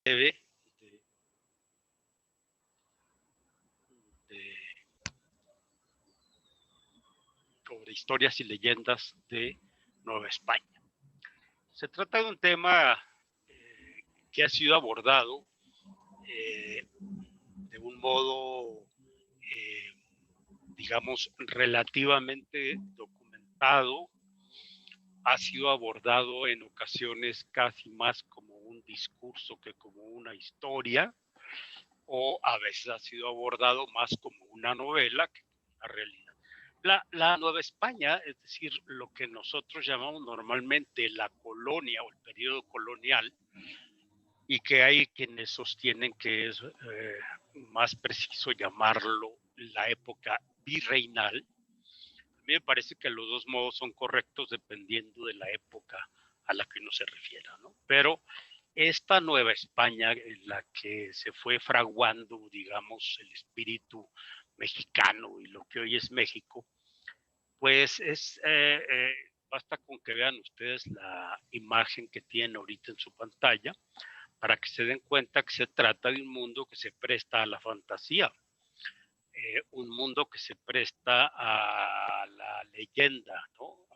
breve de, sobre historias y leyendas de Nueva España. Se trata de un tema que ha sido abordado de un modo, digamos, relativamente documentado. Ha sido abordado en ocasiones casi más como un discurso que como una historia, o a veces ha sido abordado más como una novela que una realidad. La Nueva España, es decir, lo que nosotros llamamos normalmente la colonia o el periodo colonial, y que hay quienes sostienen que es más preciso llamarlo la época virreinal. A mí me parece que los dos modos son correctos dependiendo de la época a la que uno se refiera, ¿no? Pero esta Nueva España en la que se fue fraguando, digamos, el espíritu mexicano y lo que hoy es México, pues basta con que vean ustedes la imagen que tienen ahorita en su pantalla para que se den cuenta que se trata de un mundo que se presta a la fantasía, un mundo que se presta a la leyenda, ¿no?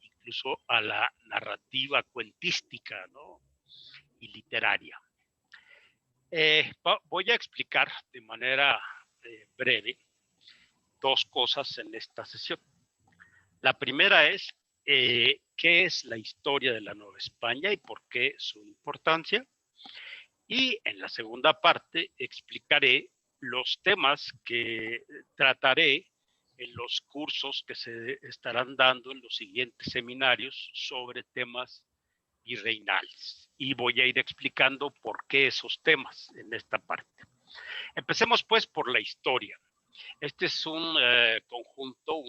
Incluso a la narrativa cuentística, ¿no? Y literaria. Voy a explicar de manera breve dos cosas en esta sesión. La primera es qué es la historia de la Nueva España y por qué su importancia. Y en la segunda parte explicaré los temas que trataré en los cursos que se estarán dando en los siguientes seminarios sobre temas virreinales. Y voy a ir explicando por qué esos temas en esta parte. Empecemos pues por la historia. Este es un conjunto,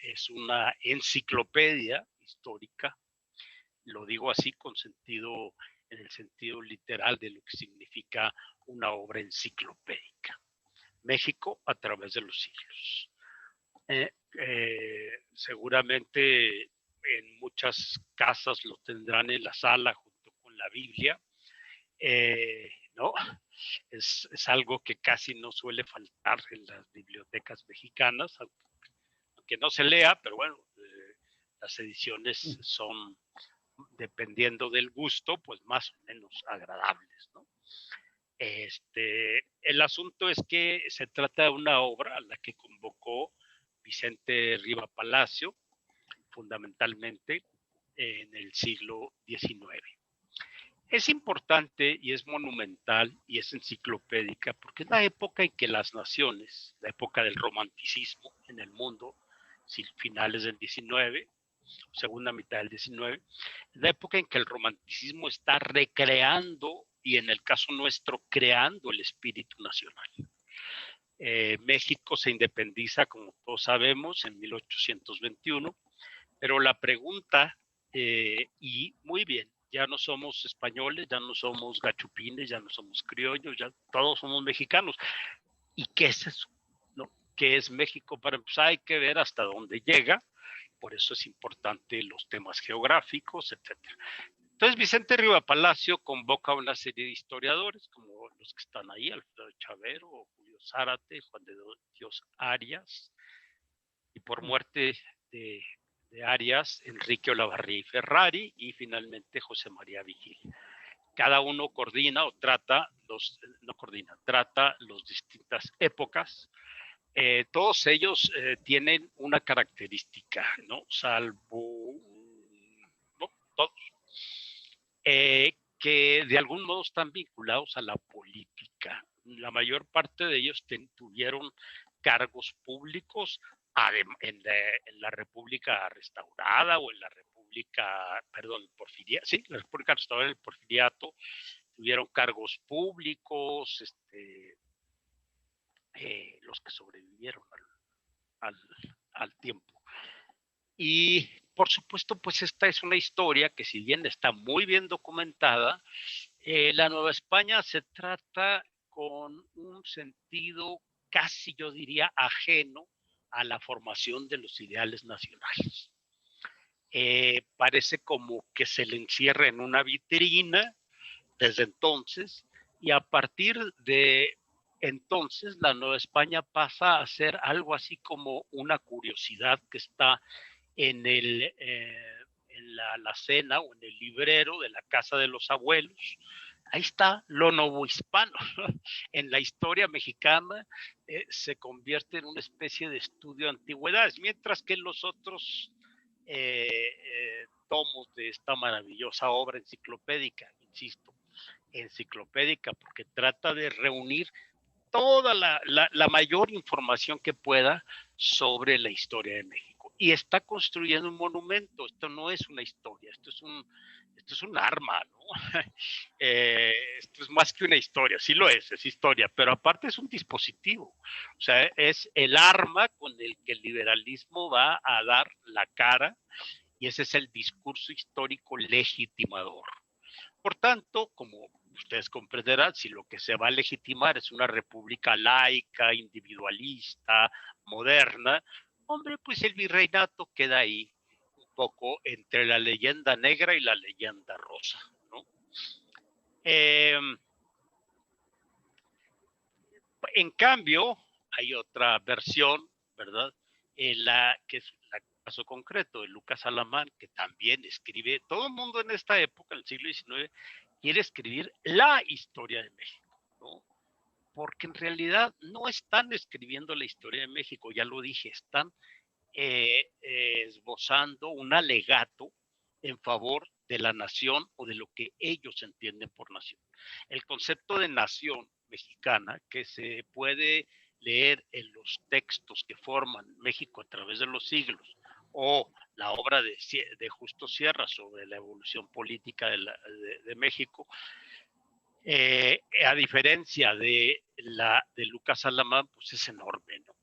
es una enciclopedia histórica, lo digo así con sentido, en el sentido literal de lo que significa una obra enciclopédica. México a través de los siglos. Seguramente en muchas casas lo tendrán en la sala junto con la Biblia, ¿no? Es algo que casi no suele faltar en las bibliotecas mexicanas, aunque no se lea, pero bueno, las ediciones son, dependiendo del gusto, pues más o menos agradables, ¿no? El asunto es que se trata de una obra a la que convocó Vicente Riva Palacio, fundamentalmente en el siglo XIX. Es importante y es monumental y es enciclopédica porque es la época en que las naciones, la época del romanticismo en el mundo, finales del XIX, segunda mitad del XIX, es la época en que el romanticismo está recreando y en el caso nuestro creando el espíritu nacional. México se independiza, como todos sabemos, en 1821, pero la pregunta, y muy bien, ya no somos españoles, ya no somos gachupines, ya no somos criollos, ya todos somos mexicanos. ¿Y qué es eso? ¿No? ¿Qué es México? Para empezar hay que ver hasta dónde llega, por eso es importante los temas geográficos, etc. Entonces Vicente Riva Palacio convoca a una serie de historiadores, como los que están ahí, Alfredo Chavero, Julio Zárate, Juan de Dios Arias, y por muerte de Arias, Enrique Olavarría y Ferrari, y finalmente José María Vigil. Cada uno coordina o trata trata las distintas épocas. Todos ellos tienen una característica, ¿no? Salvo, no, todos, que de algún modo están vinculados a la política. La mayor parte de ellos tuvieron cargos públicos en la República Restaurada o en la República, perdón, sí, la República Restaurada y el Porfiriato, tuvieron cargos públicos, los que sobrevivieron al tiempo. Y por supuesto, pues esta es una historia que si bien está muy bien documentada, la Nueva España se trata con un sentido casi, yo diría, ajeno a la formación de los ideales nacionales. Parece como que se le encierra en una vitrina desde entonces, y a partir de entonces la Nueva España pasa a ser algo así como una curiosidad que está en, en la alacena o en el librero de la casa de los abuelos. Ahí está lo novohispano. En la historia mexicana se convierte en una especie de estudio de antigüedades, mientras que los otros tomos de esta maravillosa obra enciclopédica, insisto, enciclopédica, porque trata de reunir toda la mayor información que pueda sobre la historia de México. Y está construyendo un monumento. Esto no es una historia, esto es un arma, ¿no? Esto es más que una historia, sí lo es historia, pero aparte es un dispositivo. O sea, es el arma con el que el liberalismo va a dar la cara, y ese es el discurso histórico legitimador. Por tanto, como ustedes comprenderán, si lo que se va a legitimar es una república laica, individualista, moderna, hombre, pues el virreinato queda ahí un poco entre la leyenda negra y la leyenda rosa, ¿no? Eh, en cambio, hay otra versión, ¿verdad? Que es el caso concreto de Lucas Alamán, que también escribe, todo el mundo en esta época, en el siglo XIX, quiere escribir la historia de México, ¿no? Porque en realidad no están escribiendo la historia de México, ya lo dije, están esbozando un alegato en favor de la nación o de lo que ellos entienden por nación. El concepto de nación mexicana, que se puede leer en los textos que forman México a través de los siglos, o la obra de Justo Sierra sobre la evolución política de México, a diferencia de Lucas Alamán, pues es enorme, ¿no?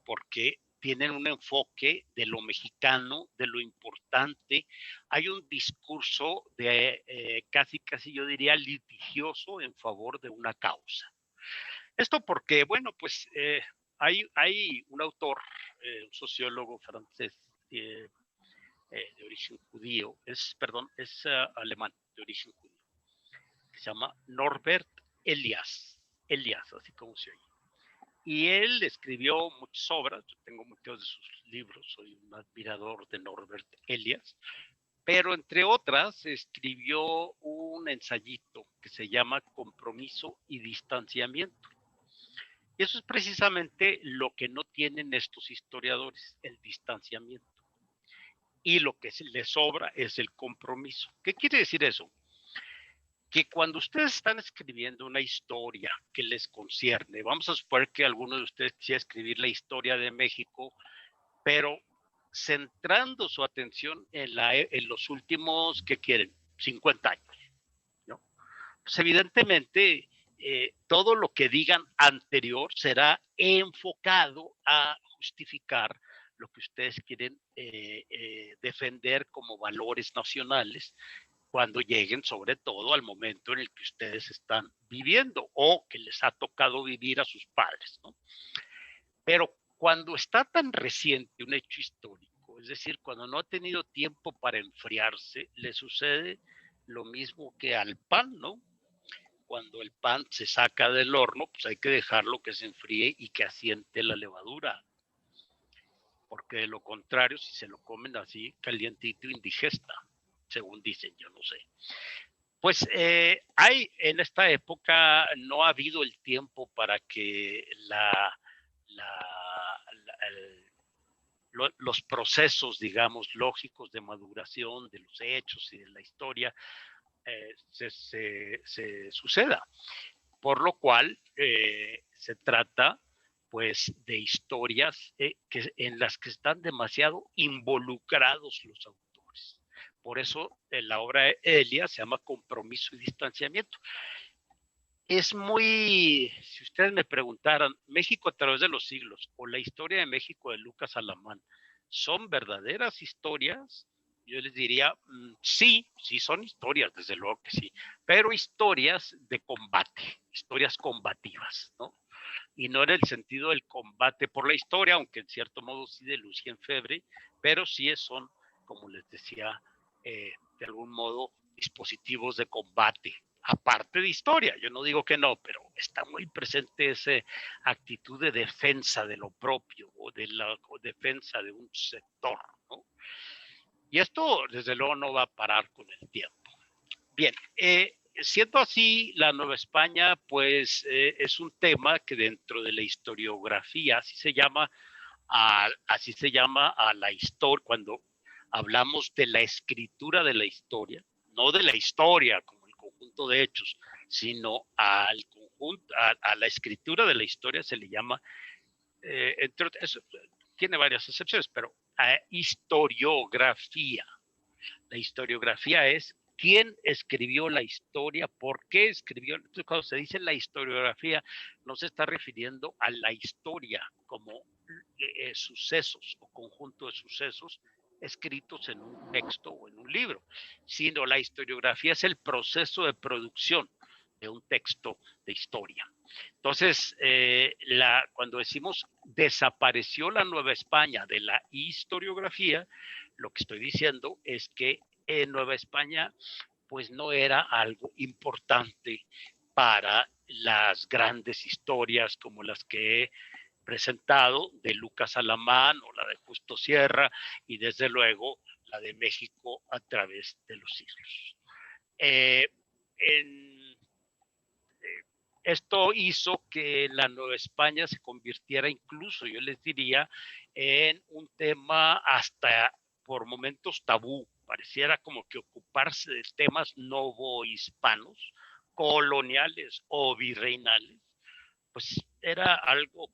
Porque tienen un enfoque de lo mexicano, de lo importante. Hay un discurso de casi yo diría litigioso en favor de una causa. Esto porque, bueno, pues hay un autor, un sociólogo francés de origen judío, es alemán de origen judío, que se llama Norbert Elias, así como se oye. Y él escribió muchas obras, yo tengo muchos de sus libros, soy un admirador de Norbert Elias, pero entre otras escribió un ensayito que se llama Compromiso y Distanciamiento. Y eso es precisamente lo que no tienen estos historiadores, el distanciamiento. Y lo que les sobra es el compromiso. ¿Qué quiere decir eso? Que cuando ustedes están escribiendo una historia que les concierne, vamos a suponer que alguno de ustedes quisiera escribir la historia de México, pero centrando su atención en los últimos, ¿qué quieren? 50 años, ¿no? Pues evidentemente, todo lo que digan anterior será enfocado a justificar lo que ustedes quieren defender como valores nacionales cuando lleguen sobre todo al momento en el que ustedes están viviendo o que les ha tocado vivir a sus padres, ¿no? Pero cuando está tan reciente un hecho histórico, es decir, cuando no ha tenido tiempo para enfriarse, le sucede lo mismo que al pan, ¿no? Cuando el pan se saca del horno, pues hay que dejarlo que se enfríe y que asiente la levadura, porque de lo contrario, si se lo comen así calientito, indigesta, según dicen, yo no sé. Pues hay en esta época no ha habido el tiempo para que los procesos, digamos, lógicos de maduración de los hechos y de la historia se suceda. Por lo cual se trata pues de historias en las que están demasiado involucrados los autores. Por eso la obra de Elia se llama Compromiso y Distanciamiento. Es muy, si ustedes me preguntaran, México a través de los siglos o la historia de México de Lucas Alamán, ¿son verdaderas historias? Yo les diría, sí, sí son historias, desde luego que sí, pero historias de combate, historias combativas, ¿no? Y no en el sentido del combate por la historia, aunque en cierto modo sí de Lucien Febvre, pero sí son, como les decía, de algún modo dispositivos de combate aparte de historia, yo no digo que no, pero está muy presente esa actitud de defensa de lo propio o de la defensa de un sector, ¿no? Y esto, desde luego, no va a parar con el tiempo. Bien, siendo así, la Nueva España, pues es un tema que dentro de la historiografía, así se llama a la historia, cuando hablamos de la escritura de la historia, no de la historia como el conjunto de hechos, sino al conjunto, a la escritura de la historia se le llama, eso tiene varias excepciones, pero historiografía. La historiografía es quién escribió la historia, por qué escribió. Entonces, cuando se dice la historiografía, no se está refiriendo a la historia como sucesos o conjunto de sucesos escritos en un texto o en un libro, sino la historiografía es el proceso de producción de un texto de historia. Entonces, cuando decimos desapareció la Nueva España de la historiografía, lo que estoy diciendo es que en Nueva España pues no era algo importante para las grandes historias como las que he presentado de Lucas Alamán o la de Justo Sierra y desde luego la de México a través de los siglos. Esto hizo que la Nueva España se convirtiera incluso, yo les diría, en un tema hasta por momentos tabú. Pareciera como que ocuparse de temas novohispanos, coloniales o virreinales, pues era algo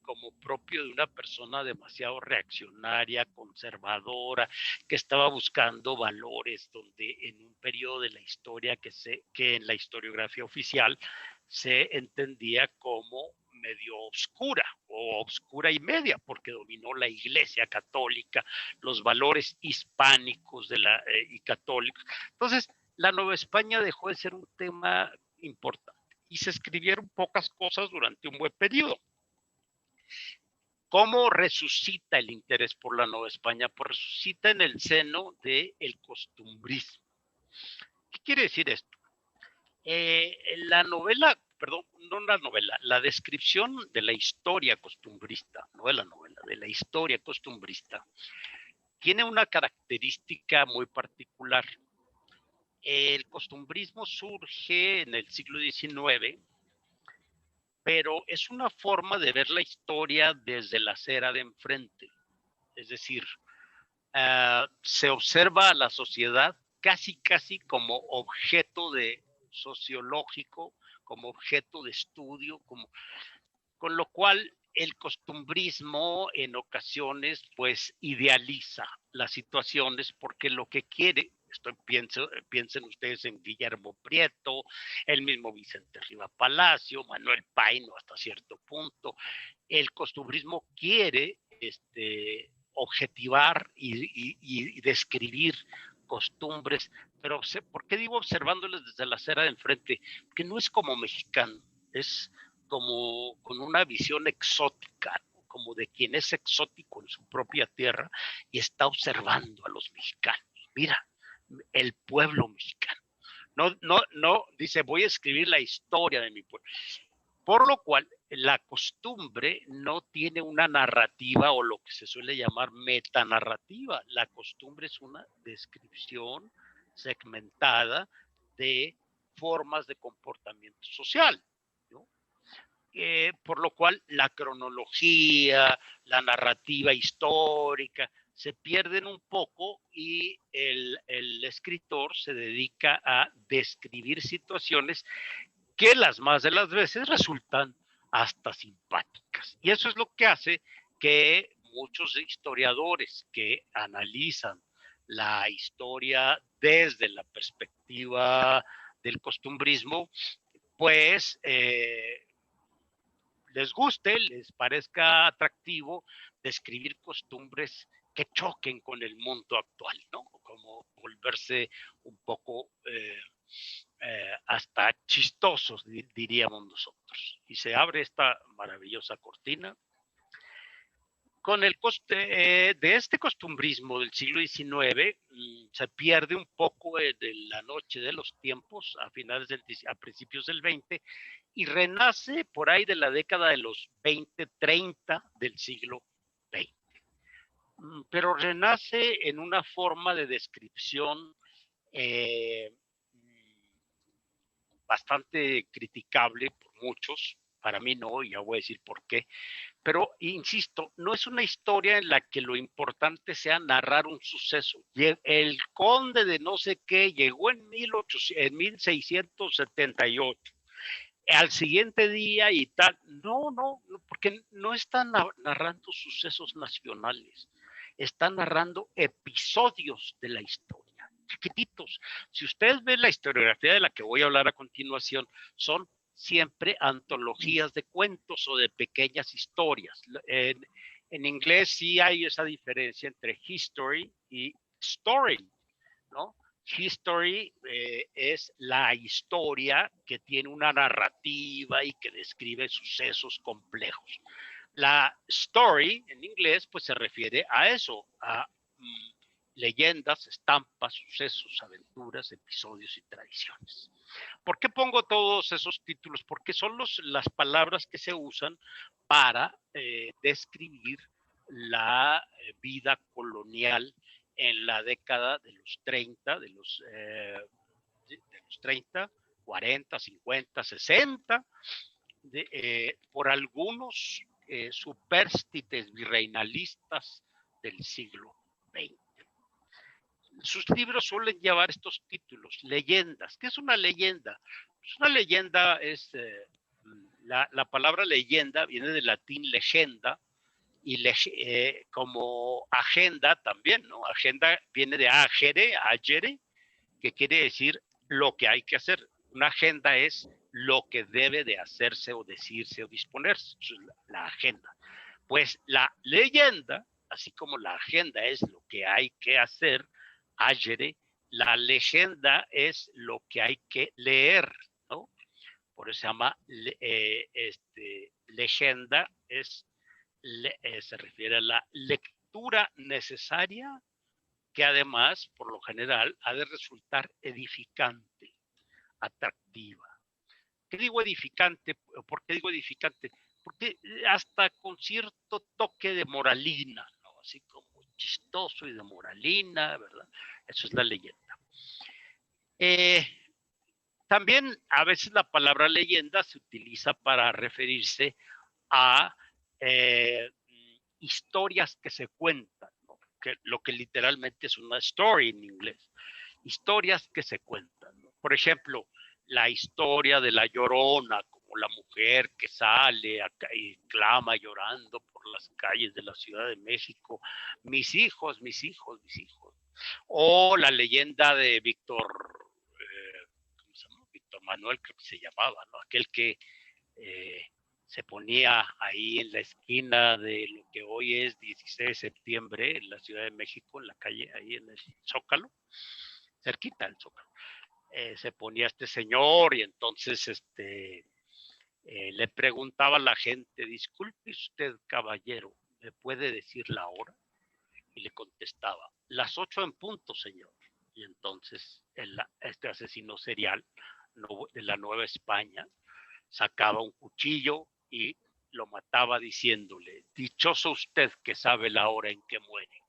como propio de una persona demasiado reaccionaria, conservadora, que estaba buscando valores donde en un periodo de la historia que en la historiografía oficial se entendía como medio oscura o oscura y media, porque dominó la Iglesia católica, los valores hispánicos y católicos. Entonces, la Nueva España dejó de ser un tema importante y se escribieron pocas cosas durante un buen periodo. ¿Cómo resucita el interés por la Nueva España? Pues resucita en el seno del costumbrismo. ¿Qué quiere decir esto? La novela, perdón, no la novela, la descripción de la historia costumbrista, no de la novela, de la historia costumbrista, tiene una característica muy particular. El costumbrismo surge en el siglo XIX, pero es una forma de ver la historia desde la acera de enfrente. Es decir, se observa a la sociedad casi como objeto de sociológico, como objeto de estudio, con lo cual el costumbrismo en ocasiones pues idealiza las situaciones porque lo que quiere, piensen ustedes en Guillermo Prieto, el mismo Vicente Riva Palacio, Manuel Paino hasta cierto punto, el costumbrismo quiere objetivar y describir costumbres, pero ¿por qué digo observándoles desde la acera de enfrente? Porque no es como mexicano, es como con una visión exótica, ¿no? Como de quien es exótico en su propia tierra y está observando a los mexicanos. Mira, el pueblo mexicano. No, dice, voy a escribir la historia de mi pueblo. Por lo cual, la costumbre no tiene una narrativa o lo que se suele llamar metanarrativa. La costumbre es una descripción segmentada de formas de comportamiento social, ¿no? Por lo cual la cronología, la narrativa histórica se pierden un poco y el escritor se dedica a describir situaciones que las más de las veces resultan hasta simpáticas. Y eso es lo que hace que muchos historiadores que analizan la historia desde la perspectiva del costumbrismo, pues les guste, les parezca atractivo describir costumbres que choquen con el mundo actual, ¿no? Como volverse un poco hasta chistosos, diríamos nosotros. Y se abre esta maravillosa cortina. con el coste de este costumbrismo del siglo XIX se pierde un poco de la noche de los tiempos a principios del 20 y renace por ahí de la década de los 20, 30 del siglo XX. Pero renace en una forma de descripción eh, bastante criticable por muchos, para mí no, y ya voy a decir por qué, pero insisto, no es una historia en la que lo importante sea narrar un suceso. El conde de no sé qué llegó en 1678, al siguiente día y tal. No, no, porque no están narrando sucesos nacionales, están narrando episodios de la historia, chiquititos. Si ustedes ven la historiografía de la que voy a hablar a continuación, son siempre antologías de cuentos o de pequeñas historias. En inglés sí hay esa diferencia entre history y story, ¿no? History es la historia que tiene una narrativa y que describe sucesos complejos. La story en inglés pues se refiere a eso, a leyendas, estampas, sucesos, aventuras, episodios y tradiciones. ¿Por qué pongo todos esos títulos? Porque son las palabras que se usan para describir la vida colonial en la década de los 30, de los 30, 40, 50, 60, por algunos supérstites virreinalistas del siglo XX. Sus libros suelen llevar estos títulos, leyendas. ¿Qué es una leyenda? Pues una leyenda es, la palabra leyenda viene del latín legenda, y como agenda también, ¿no? Agenda viene de agere, que quiere decir lo que hay que hacer. Una agenda es lo que debe de hacerse o decirse o disponerse. Eso es la agenda. Pues la leyenda, así como la agenda es lo que hay que hacer, agere, la leyenda es lo que hay que leer, ¿no? Por eso se llama leyenda, se refiere a la lectura necesaria que además, por lo general, ha de resultar edificante, atractiva. ¿Qué digo edificante? ¿Por qué digo edificante? Porque hasta con cierto toque de moralina, ¿no? Así como chistoso y de moralina, ¿verdad? Eso es la leyenda. Eh, También a veces la palabra leyenda se utiliza para referirse a historias que se cuentan, ¿no? Lo que literalmente es una story en inglés. Historias que se cuentan, ¿no? Por ejemplo, la historia de la Llorona, como la mujer que sale acá y clama llorando por las calles de la Ciudad de México, mis hijos, mis hijos, mis hijos. O la leyenda de ¿cómo se llama? Víctor Manuel, creo que se llamaba, ¿no? Aquel que eh, se ponía ahí en la esquina de lo que hoy es 16 de septiembre en la Ciudad de México, en la calle, ahí en el Zócalo, cerquita del Zócalo. Se ponía este señor y entonces le preguntaba a la gente, disculpe usted, caballero, ¿me puede decir la hora? Y le contestaba, las 8 en punto, señor. Y entonces este asesino serial de la Nueva España sacaba un cuchillo y lo mataba diciéndole, dichoso usted que sabe la hora en que muere.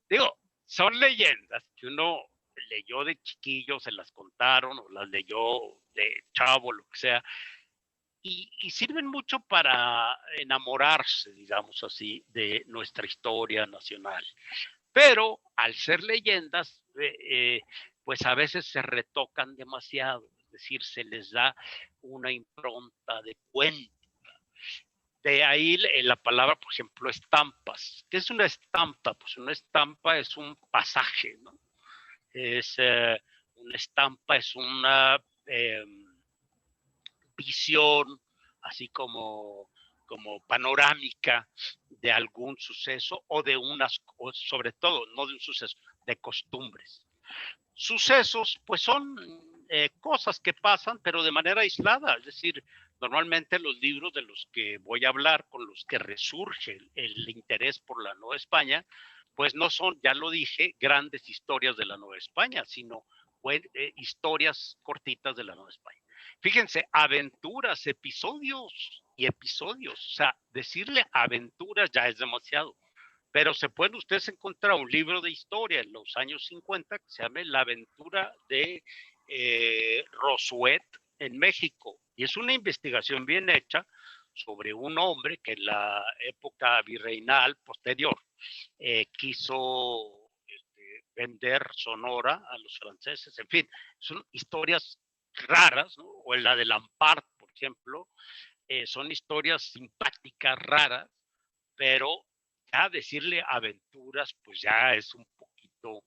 Digo, son leyendas que uno leyó de chiquillo, se las contaron o las leyó de chavo, lo que sea, y sirven mucho para enamorarse, digamos así, de nuestra historia nacional. Pero al ser leyendas, pues a veces se retocan demasiado, es decir, se les da una impronta de cuento. De ahí la palabra, por ejemplo, estampas. ¿Qué es una estampa? Pues una estampa es un pasaje, ¿no? Una estampa es una visión, así como panorámica de algún suceso o de o sobre todo, no de un suceso, de costumbres. Sucesos, pues son cosas que pasan, pero de manera aislada, es decir, Normalmente los libros de los que voy a hablar, con los que resurge el interés por la Nueva España, pues no son, ya lo dije, grandes historias de la Nueva España, sino historias cortitas de la Nueva España. Fíjense, aventuras, episodios y episodios. O sea, decirle aventuras ya es demasiado. Pero se pueden ustedes encontrar un libro de historia en los años 50 que se llama La aventura de Rosuet en México. Y es una investigación bien hecha sobre un hombre que en la época virreinal posterior quiso vender Sonora a los franceses. En fin, son historias raras, ¿no? O en la de Lampard, por ejemplo, son historias simpáticas, raras, pero ya decirle aventuras, pues ya es un poquito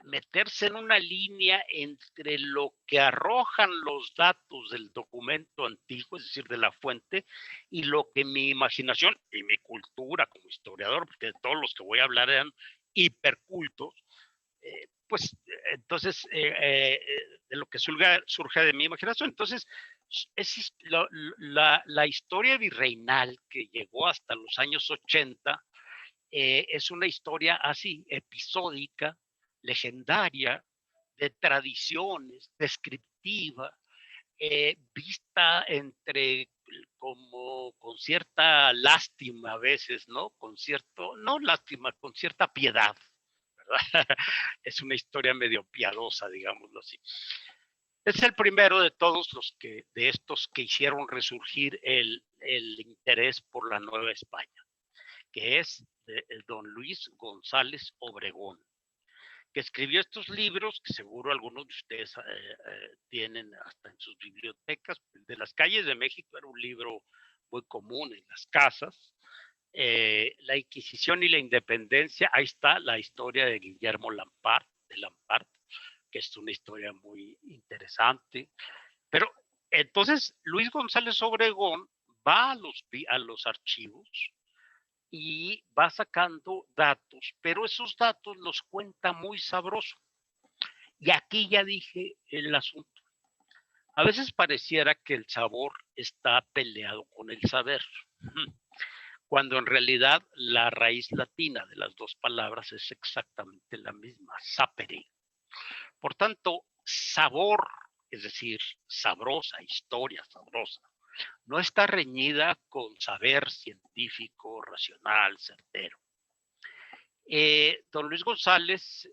meterse en una línea entre lo que arrojan los datos del documento antiguo, es decir, de la fuente, y lo que mi imaginación y mi cultura como historiador, porque de todos los que voy a hablar eran hipercultos, pues entonces de lo que surge de mi imaginación. Entonces, es la historia virreinal que llegó hasta los años 80 es una historia así, episódica, legendaria, de tradiciones, descriptiva, vista entre como con cierta lástima a veces, ¿no? Con cierto, no lástima, con cierta piedad, ¿verdad? Es una historia medio piadosa, digámoslo así. Es el primero de todos los que, de estos que hicieron resurgir el interés por la Nueva España, que es de don Luis González Obregón, que escribió estos libros que seguro algunos de ustedes tienen hasta en sus bibliotecas. El de las calles de México era un libro muy común en las casas. La Inquisición y la Independencia, ahí está la historia de Guillermo Lampard, que es una historia muy interesante. Pero entonces Luis González Obregón va a los archivos y va sacando datos, pero esos datos los cuenta muy sabroso. Y aquí ya dije el asunto. A veces pareciera que el sabor está peleado con el saber, cuando en realidad la raíz latina de las dos palabras es exactamente la misma, sapere. Por tanto, sabor, es decir, sabrosa, historia sabrosa, no está reñida con saber científico, racional, certero. Don Luis González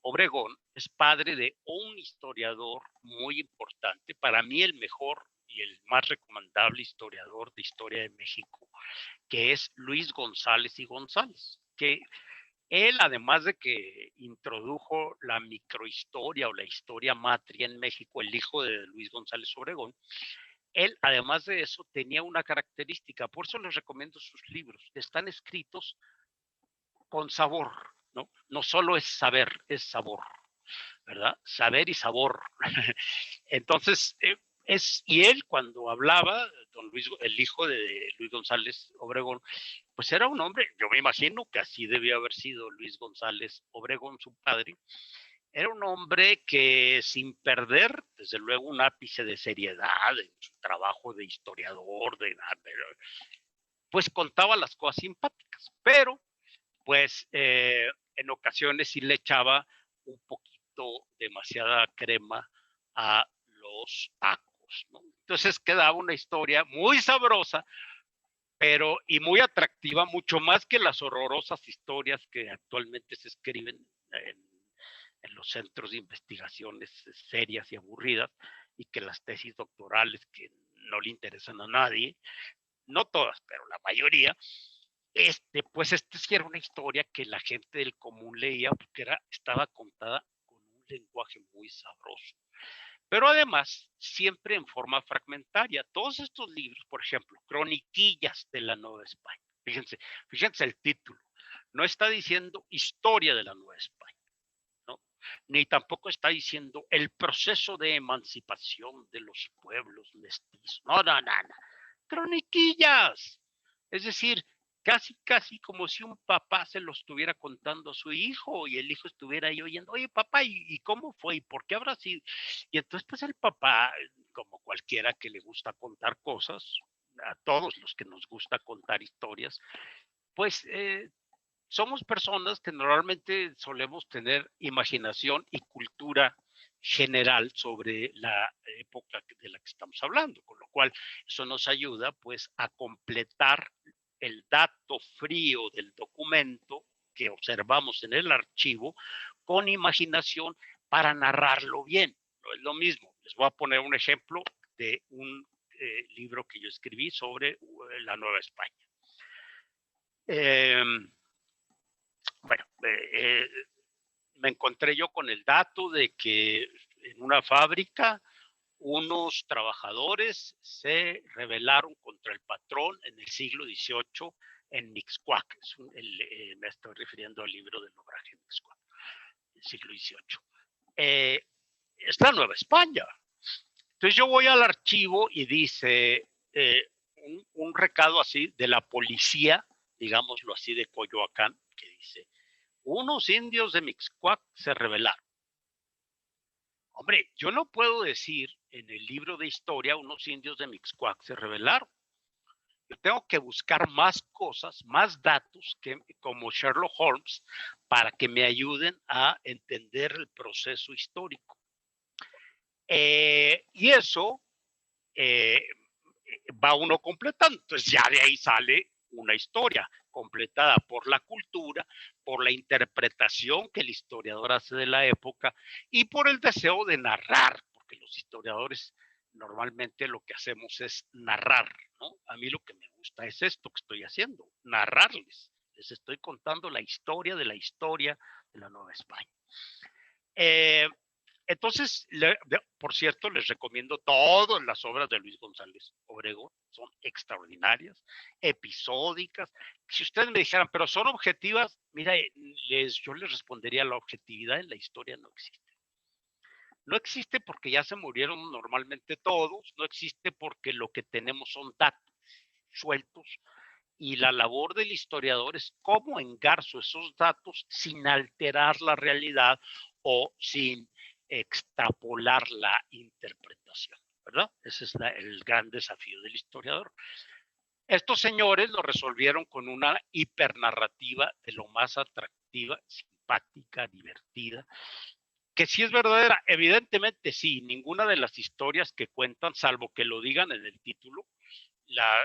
Obregón es padre de un historiador muy importante, para mí el mejor y el más recomendable historiador de historia de México, que es Luis González y González, que él, además de que introdujo la microhistoria o la historia matria en México, el hijo de Luis González Obregón, él, además de eso, tenía una característica, por eso les recomiendo sus libros, están escritos con sabor, ¿no? No solo es saber, es sabor, ¿verdad? Saber y sabor. Entonces, y él cuando hablaba, don Luis, el hijo de Luis González Obregón, pues era un hombre, yo me imagino que así debía haber sido Luis González Obregón, su padre, era un hombre que sin perder, desde luego, un ápice de seriedad en su trabajo de historiador, pues contaba las cosas simpáticas, pero pues en ocasiones sí le echaba un poquito demasiada crema a los tacos, ¿no? Entonces quedaba una historia muy sabrosa, pero y muy atractiva, mucho más que las horrorosas historias que actualmente se escriben en los centros de investigaciones serias y aburridas, y que las tesis doctorales que no le interesan a nadie, no todas, pero la mayoría, pues sí era una historia que la gente del común leía porque estaba contada con un lenguaje muy sabroso. Pero además, siempre en forma fragmentaria. Todos estos libros, por ejemplo, Croniquillas de la Nueva España. Fíjense el título. No está diciendo historia de la Nueva España, ¿no? Ni tampoco está diciendo el proceso de emancipación de los pueblos mestizos. No. Croniquillas. Es decir, casi como si un papá se lo estuviera contando a su hijo y el hijo estuviera ahí oyendo, oye papá, ¿y cómo fue? ¿Y por qué habrá sido? Y entonces pues el papá, como cualquiera que le gusta contar cosas, a todos los que nos gusta contar historias, pues somos personas que normalmente solemos tener imaginación y cultura general sobre la época de la que estamos hablando, con lo cual eso nos ayuda pues a completar el dato frío del documento que observamos en el archivo con imaginación para narrarlo bien. No es lo mismo. Les voy a poner un ejemplo de un libro que yo escribí sobre la Nueva España. Bueno, me encontré yo con el dato de que en una fábrica unos trabajadores se rebelaron contra el patrón en el siglo XVIII en Mixcoac. Me estoy refiriendo al libro del obraje de Mixcoac, del siglo XVIII. Es la Nueva España. Entonces yo voy al archivo y dice un recado así de la policía, digámoslo así, de Coyoacán, que dice, unos indios de Mixcoac se rebelaron. Hombre, yo no puedo decir en el libro de historia unos indios de Mixcoac se rebelaron. Yo tengo que buscar más cosas, más datos como Sherlock Holmes para que me ayuden a entender el proceso histórico. Y eso va uno completando. Entonces ya de ahí sale una historia completada por la cultura, por la interpretación que el historiador hace de la época y por el deseo de narrar, porque los historiadores normalmente lo que hacemos es narrar, ¿no? A mí lo que me gusta es esto que estoy haciendo, narrarles. Les estoy contando la historia de la Nueva España. Entonces, por cierto, les recomiendo todas las obras de Luis González Obregón, son extraordinarias, episódicas. Si ustedes me dijeran, pero son objetivas, mira, yo les respondería, la objetividad en la historia no existe. No existe porque ya se murieron normalmente todos, no existe porque lo que tenemos son datos sueltos, y la labor del historiador es cómo engarzo esos datos sin alterar la realidad o sin extrapolar la interpretación, ¿verdad? Ese es el gran desafío del historiador. Estos señores lo resolvieron con una hipernarrativa de lo más atractiva, simpática, divertida, que sí es verdadera. Evidentemente sí, ninguna de las historias que cuentan, salvo que lo digan en el título,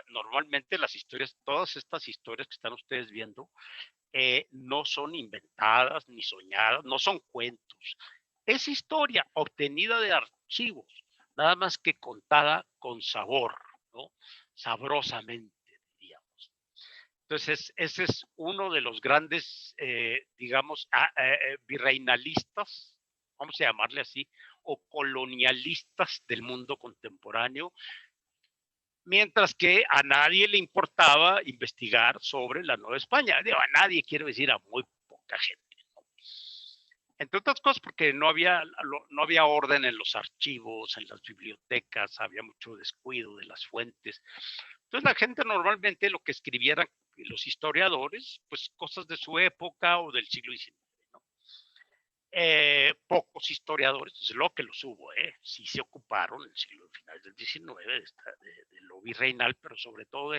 normalmente las historias, todas estas historias que están ustedes viendo, no son inventadas ni soñadas, no son cuentos. Es historia obtenida de archivos, nada más que contada con sabor, ¿no? Sabrosamente, diríamos. Entonces, ese es uno de los grandes, digamos, virreinalistas, vamos a llamarle así, o colonialistas del mundo contemporáneo, mientras que a nadie le importaba investigar sobre la Nueva España. Digo, a nadie, quiero decir, a muy poca gente, ¿no? Entre otras cosas porque no había orden en los archivos, en las bibliotecas, había mucho descuido de las fuentes. Entonces la gente normalmente lo que escribieran los historiadores, pues cosas de su época o del siglo XIX. Pocos historiadores, desde luego que los hubo, sí se ocuparon en el siglo final del XIX de lo virreinal, pero sobre todo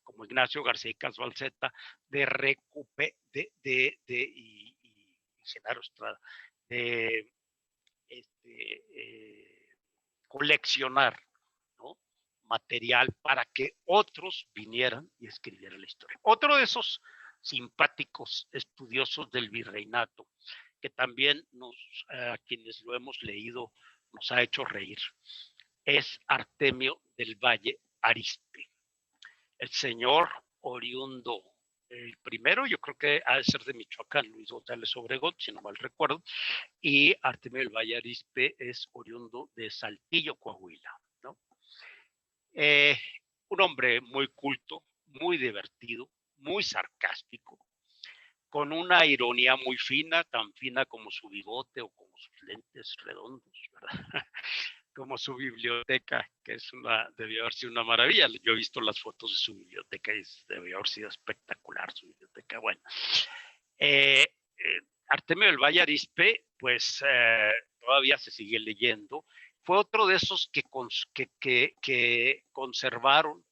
como Ignacio García y Casvalceta, y Genaro Estrada, de coleccionar, ¿no?, material para que otros vinieran y escribieran la historia. Otro de esos simpáticos estudiosos del virreinato, que también a quienes lo hemos leído nos ha hecho reír, es Artemio del Valle Arizpe. El señor oriundo, el primero yo creo que ha de ser de Michoacán, Luis González Obregón, si no mal recuerdo, y Artemio del Valle Arizpe es oriundo de Saltillo, Coahuila, ¿no? Un hombre muy culto, muy divertido, muy sarcástico, con una ironía muy fina, tan fina como su bigote o como sus lentes redondos, ¿verdad? como su biblioteca, que debió haber sido una maravilla. Yo he visto las fotos de su biblioteca y debió haber sido espectacular su biblioteca. Bueno, eh, Artemio del Valle Arizpe, pues todavía se sigue leyendo. Fue otro de esos que conservaron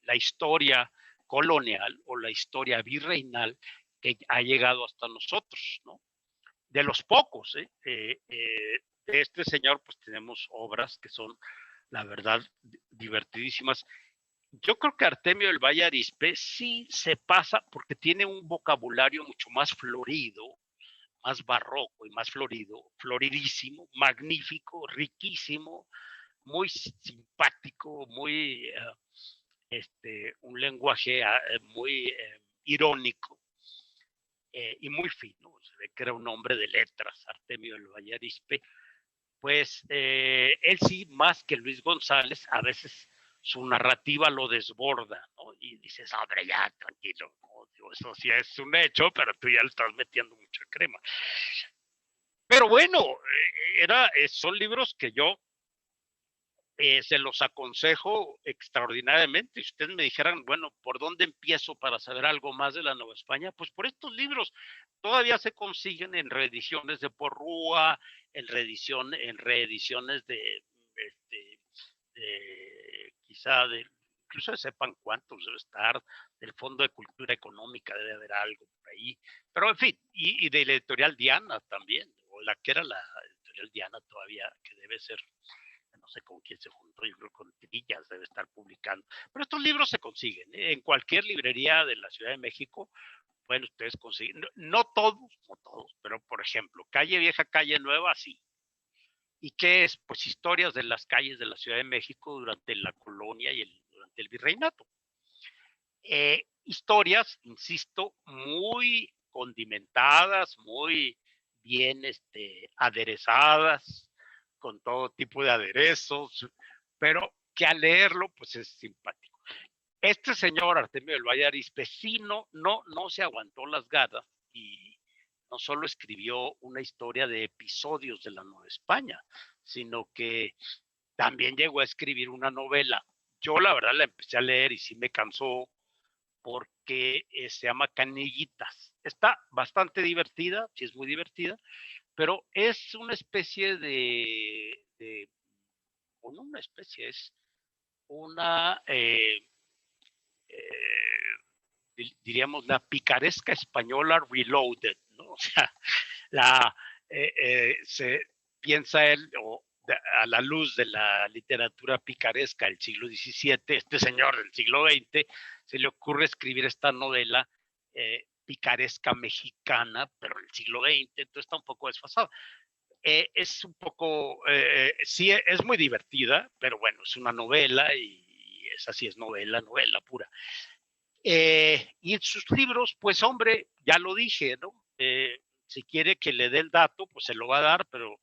la historia colonial o la historia virreinal que ha llegado hasta nosotros, ¿no? De los pocos, de este señor, pues tenemos obras que son, la verdad, divertidísimas. Yo creo que Artemio del Valle Arizpe sí se pasa porque tiene un vocabulario mucho más florido, más barroco y más florido, floridísimo, magnífico, riquísimo, muy simpático, muy un lenguaje muy irónico y muy fino. Se ve que era un hombre de letras, Artemio del Valle Arizpe. Pues él sí, más que Luis González, a veces su narrativa lo desborda, ¿no? Y dices, hombre, ya, tranquilo, ¿no? Eso sí es un hecho, pero tú ya le estás metiendo mucha crema. Pero bueno, son libros que yo se los aconsejo extraordinariamente. Si ustedes me dijeran, bueno, ¿por dónde empiezo para saber algo más de la Nueva España? Pues por estos libros. Todavía se consiguen en reediciones de Porrúa, en reediciones quizá incluso sepan cuántos debe estar, del Fondo de Cultura Económica debe haber algo por ahí. Pero en fin, y de la editorial Diana también, o la que era la editorial Diana todavía, que debe ser, no sé con quién se juntó, yo creo con Trillas debe estar publicando. Pero estos libros se consiguen, ¿eh? En cualquier librería de la Ciudad de México pueden ustedes conseguir, no todos, pero por ejemplo, Calle Vieja, Calle Nueva, sí. ¿Y qué es? Pues historias de las calles de la Ciudad de México durante la colonia y durante el virreinato. Historias, insisto, muy condimentadas, muy bien aderezadas, con todo tipo de aderezos, pero que al leerlo, pues es simpático. Este señor Artemio del Valle Arizpe sí no se aguantó las ganas y no solo escribió una historia de episodios de la Nueva España, sino que también llegó a escribir una novela. Yo la verdad la empecé a leer y sí me cansó porque se llama Canillitas. Está bastante divertida, sí es muy divertida, pero es una especie no una especie, es una, diríamos, la picaresca española reloaded, ¿no? O sea, se piensa él, a la luz de la literatura picaresca del siglo XVII, este señor del siglo XX, se le ocurre escribir esta novela picaresca mexicana, pero del siglo XX, entonces está un poco desfasado. Es un poco, sí, es muy divertida, pero bueno, es una novela y esa sí es novela pura. Y en sus libros, pues hombre, ya lo dije, ¿no? Si quiere que le dé el dato, pues se lo va a dar, pero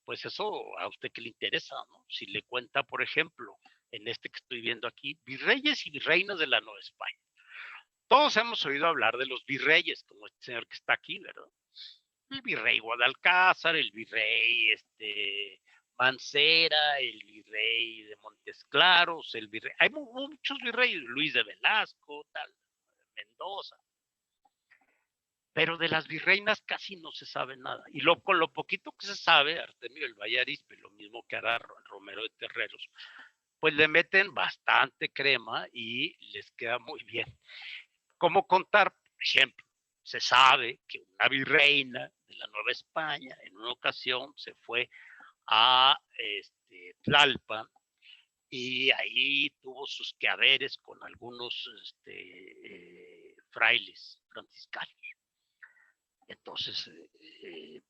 pues eso a usted que le interesa, ¿no? Si le cuenta, por ejemplo, en este que estoy viendo aquí, virreyes y virreinas de la Nueva España. Todos hemos oído hablar de los virreyes, como este señor que está aquí, ¿verdad? El virrey Guadalcázar, el virrey Mancera, el virrey de Montes Claros, el virrey, hay muchos virreyes, Luis de Velasco, tal, Mendoza, pero de las virreinas casi no se sabe nada. Y con lo poquito que se sabe, Artemio del Valle Arizpe, lo mismo que hará Romero de Terreros, pues le meten bastante crema y les queda muy bien. ¿Cómo contar? Por ejemplo, se sabe que una virreina de la Nueva España en una ocasión se fue a Tlalpan y ahí tuvo sus quehaceres con algunos frailes franciscanos. Entonces,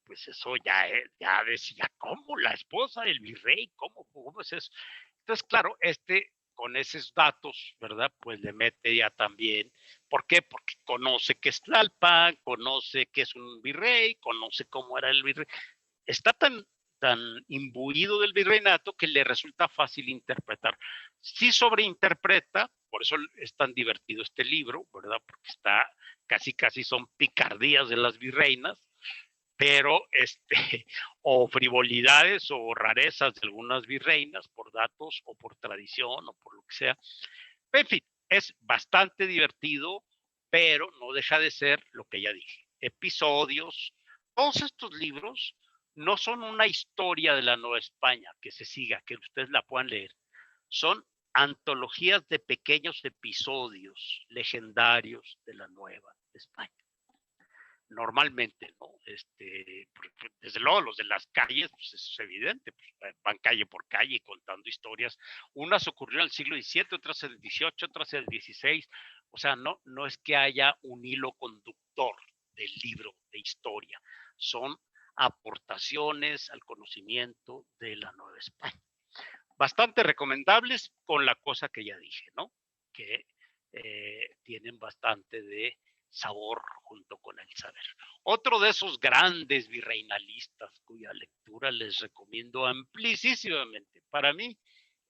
pues eso ya decía, ¿cómo la esposa del virrey? ¿Cómo es eso? Entonces, claro, con esos datos, ¿verdad? Pues le mete ya también. ¿Por qué? Porque conoce que es Tlalpan, conoce que es un virrey, conoce cómo era el virrey. Está tan imbuido del virreinato que le resulta fácil interpretar. Sí sobreinterpreta, por eso es tan divertido este libro, ¿verdad? Porque casi son picardías de las virreinas, pero o frivolidades o rarezas de algunas virreinas por datos o por tradición o por lo que sea. En fin, es bastante divertido, pero no deja de ser lo que ya dije. Episodios, todos estos libros no son una historia de la Nueva España que se siga, que ustedes la puedan leer. Son antologías de pequeños episodios legendarios de la Nueva España. Normalmente, ¿no? Desde luego los de las calles, pues eso es evidente, pues van calle por calle contando historias. Unas ocurrieron en el siglo XVII, otras en el XVIII, otras en el XVI. O sea, no es que haya un hilo conductor del libro de historia, son aportaciones al conocimiento de la Nueva España. Bastante recomendables con la cosa que ya dije, ¿no? Que tienen bastante de sabor junto con el saber. Otro de esos grandes virreinalistas cuya lectura les recomiendo amplísimamente. Para mí,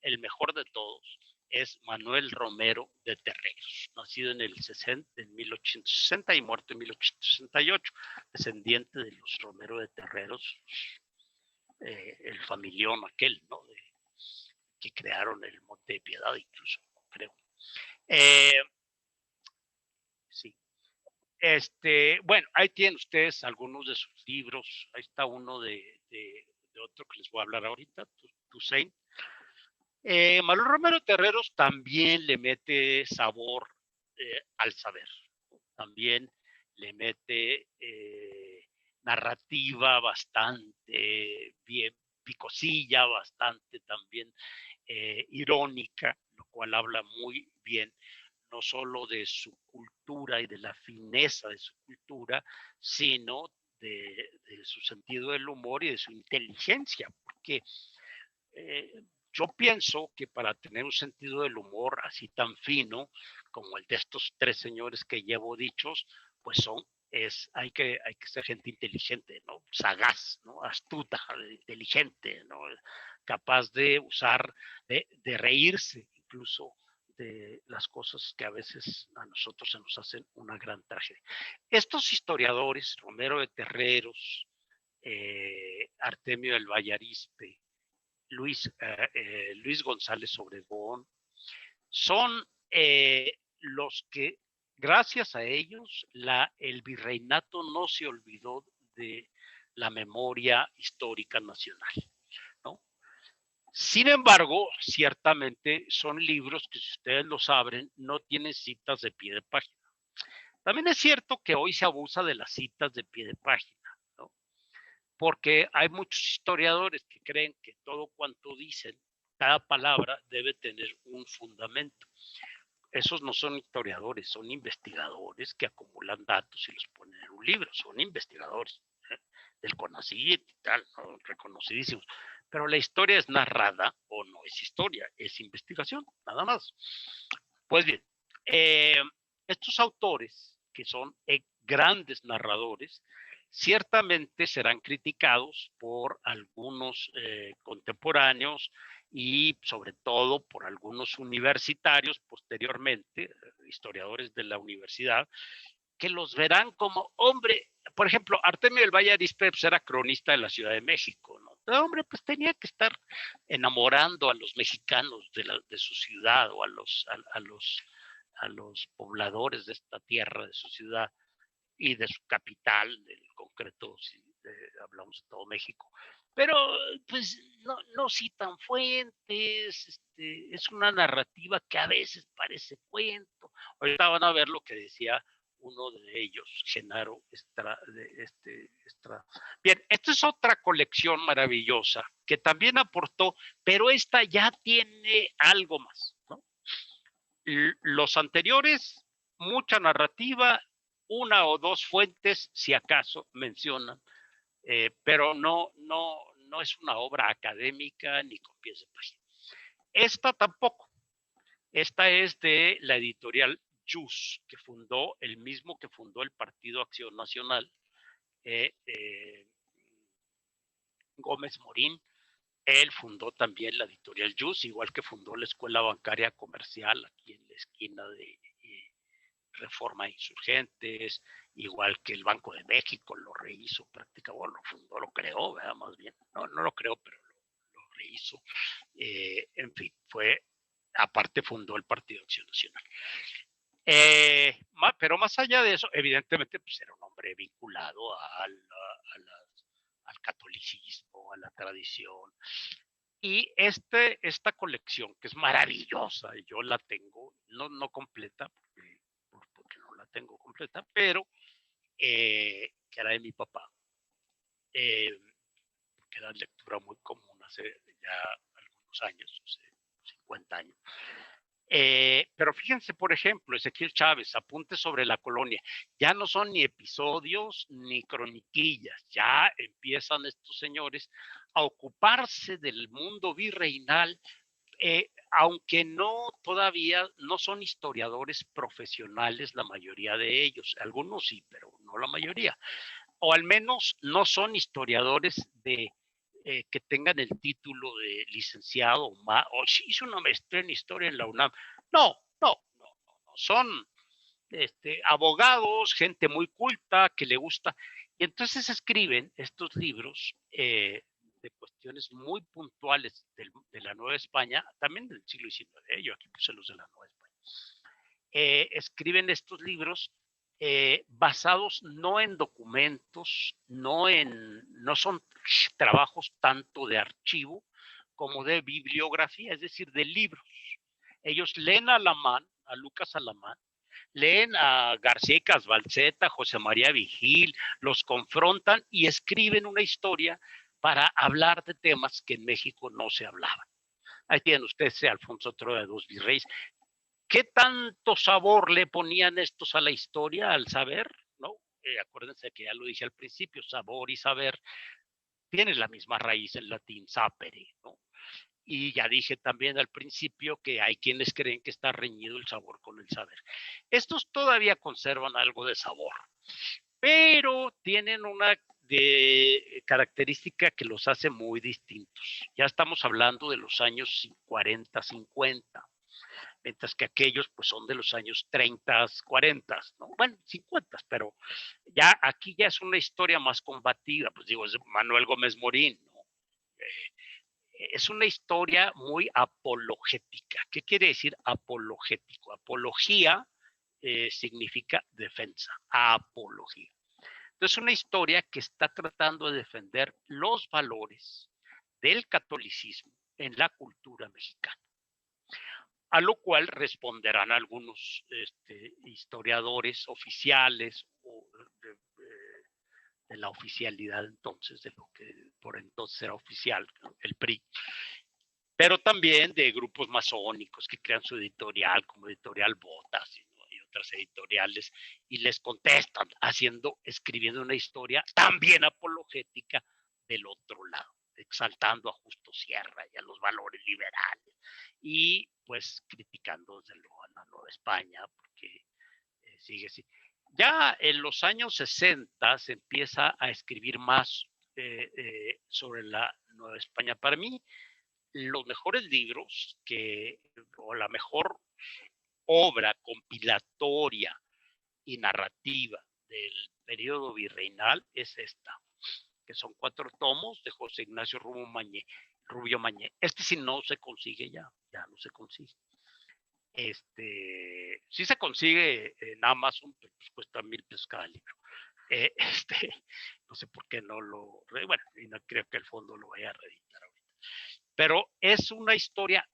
el mejor de todos es Manuel Romero de Terreros, nacido en el 60, en 1860 y muerto en 1868, descendiente de los Romero de Terreros, el familión aquel, ¿no? Que crearon el Monte de Piedad, incluso, creo. Sí. Bueno, ahí tienen ustedes algunos de sus libros. Ahí está uno de otro que les voy a hablar ahorita, Toussaint. Manuel Romero Terreros también le mete sabor al saber. También le mete narrativa bastante bien, picosilla, bastante también irónica, lo cual habla muy bien no solo de su cultura y de la fineza de su cultura, sino de su sentido del humor y de su inteligencia, porque eh, yo pienso que para tener un sentido del humor así tan fino como el de estos tres señores que llevo dichos, pues hay que ser gente inteligente, ¿no? Sagaz, ¿no? Astuta, inteligente, ¿no? Capaz de usar, de reírse incluso de las cosas que a veces a nosotros se nos hacen una gran tragedia. Estos historiadores, Romero de Terreros, Artemio del Vallarispe, Luis González Obregón, son los que, gracias a ellos, el virreinato no se olvidó de la memoria histórica nacional, ¿no? Sin embargo, ciertamente son libros que si ustedes los abren no tienen citas de pie de página. También es cierto que hoy se abusa de las citas de pie de página, ¿no? Porque hay muchos historiadores que creen que todo cuanto dicen, cada palabra debe tener un fundamento. Esos no son historiadores, son investigadores que acumulan datos y los ponen en un libro, son investigadores del CONACYT y tal, ¿no? Reconocidísimos. Pero la historia es narrada o no es historia, es investigación, nada más. Pues bien, estos autores, que son grandes narradores, ciertamente serán criticados por algunos contemporáneos y sobre todo por algunos universitarios posteriormente, historiadores de la universidad, que los verán como, hombre, por ejemplo, Artemio del Valle Arizpe pues, era cronista de la Ciudad de México, ¿no? Pero, hombre, pues tenía que estar enamorando a los mexicanos de su ciudad o a los pobladores de esta tierra, de su ciudad y de su capital, en concreto, si hablamos de todo México. Pero, pues, no citan fuentes, es una narrativa que a veces parece cuento. Ahorita van a ver lo que decía uno de ellos, Genaro Estrada. Bien, esta es otra colección maravillosa que también aportó, pero esta ya tiene algo más, ¿no? Los anteriores, mucha narrativa, una o dos fuentes, si acaso, mencionan, pero no es una obra académica ni con pies de página. Esta tampoco. Esta es de la editorial Jus, que fundó el mismo que fundó el Partido Acción Nacional, Gómez Morín. Él fundó también la editorial Jus, igual que fundó la Escuela Bancaria Comercial aquí en la esquina Reforma Insurgentes, igual que el Banco de México lo rehizo prácticamente, bueno, lo fundó, lo creó, ¿verdad? Más bien, no lo creó, pero lo rehizo. En fin, aparte fundó el Partido Acción Nacional. Pero más allá de eso, evidentemente, pues era un hombre vinculado al catolicismo, a la tradición. Y esta colección, que es maravillosa, y yo la tengo, no completa, porque no la tengo completa, pero que era de mi papá, que era lectura muy común hace ya algunos años, hace 50 años. Pero fíjense, por ejemplo, Ezequiel Chávez, Apuntes sobre la Colonia, ya no son ni episodios ni croniquillas, ya empiezan estos señores a ocuparse del mundo virreinal, aunque todavía no son historiadores profesionales la mayoría de ellos, algunos sí, pero no la mayoría, o al menos no son historiadores que tengan el título de licenciado o hizo una maestría en historia en la UNAM. No, son abogados, gente muy culta que le gusta, y entonces escriben estos libros de cuestiones muy puntuales de la Nueva España, también del siglo XIX, yo aquí puse los de la Nueva España. Escriben estos libros basados no en documentos, no son trabajos tanto de archivo como de bibliografía, es decir, de libros. Ellos leen a Alamán, a Lucas Alamán, leen a García Casbalceta, José María Vigil, los confrontan y escriben una historia para hablar de temas que en México no se hablaban. Ahí tienen ustedes Alfonso Troya de dos Virreyes. ¿Qué tanto sabor le ponían estos a la historia al saber? ¿No? Acuérdense que ya lo dije al principio, sabor y saber tienen la misma raíz en latín, sapere, ¿no? Y ya dije también al principio que hay quienes creen que está reñido el sabor con el saber. Estos todavía conservan algo de sabor, pero tienen una característica que los hace muy distintos. Ya estamos hablando de los años 40, 50, mientras que aquellos pues son de los años 30, 40, ¿no? Bueno, 50, pero ya aquí ya es una historia más combativa, pues digo, es Manuel Gómez Morín, ¿no? Es una historia muy apologética. ¿Qué quiere decir apologético? Apología significa defensa, apología. Entonces, una historia que está tratando de defender los valores del catolicismo en la cultura mexicana. A lo cual responderán algunos historiadores oficiales o de la oficialidad entonces, de lo que por entonces era oficial, el PRI, pero también de grupos masónicos que crean su editorial, como Editorial Botas y otras editoriales, y les contestan escribiendo una historia también apologética del otro lado, exaltando a Justo Sierra y a los valores liberales, y pues criticando desde luego a la Nueva España, porque sigue así. Ya en los años 60 se empieza a escribir más sobre la Nueva España. Para mí, los mejores libros o la mejor obra compilatoria y narrativa del periodo virreinal es esta, que son 4 tomos de José Ignacio Rubio Mañé. Este sí no se consigue ya no se consigue. Sí se consigue en Amazon, pero pues cuesta 1,000 pesos cada libro. No sé por qué no bueno, y no creo que el fondo lo vaya a reeditar ahorita. Pero es una historia,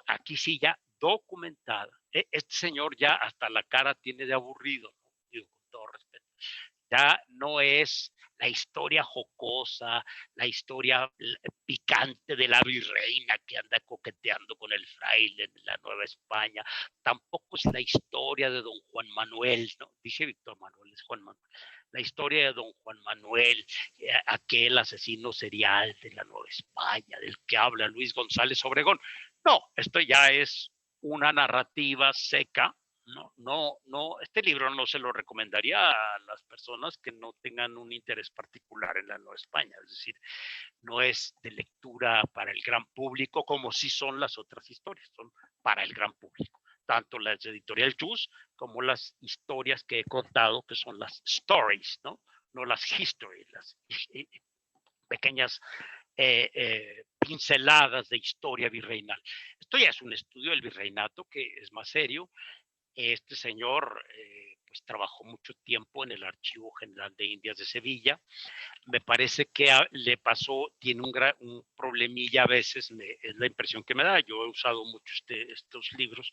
aquí sí ya documentada. Este señor ya hasta la cara tiene de aburrido, ¿no? Digo, con todo respeto. Ya no es la historia jocosa, la historia picante de la virreina que anda coqueteando con el fraile en la Nueva España. Tampoco es la historia de don Juan Manuel, ¿no? Dije Víctor Manuel, es Juan Manuel. La historia de don Juan Manuel, aquel asesino serial de la Nueva España, del que habla Luis González Obregón. No, esto ya es una narrativa seca. No, este libro no se lo recomendaría a las personas que no tengan un interés particular en la Nueva España, es decir, no es de lectura para el gran público como sí son las otras historias, son para el gran público. tanto las editorial Jus como las historias que he contado, que son las stories, ¿no? No las histories, las pequeñas pinceladas de historia virreinal. Esto ya es un estudio del virreinato que es más serio. Este señor pues trabajó mucho tiempo en el Archivo General de Indias de Sevilla. Me parece que le pasó, tiene un problemilla a veces, es la impresión que me da. Yo he usado mucho estos libros.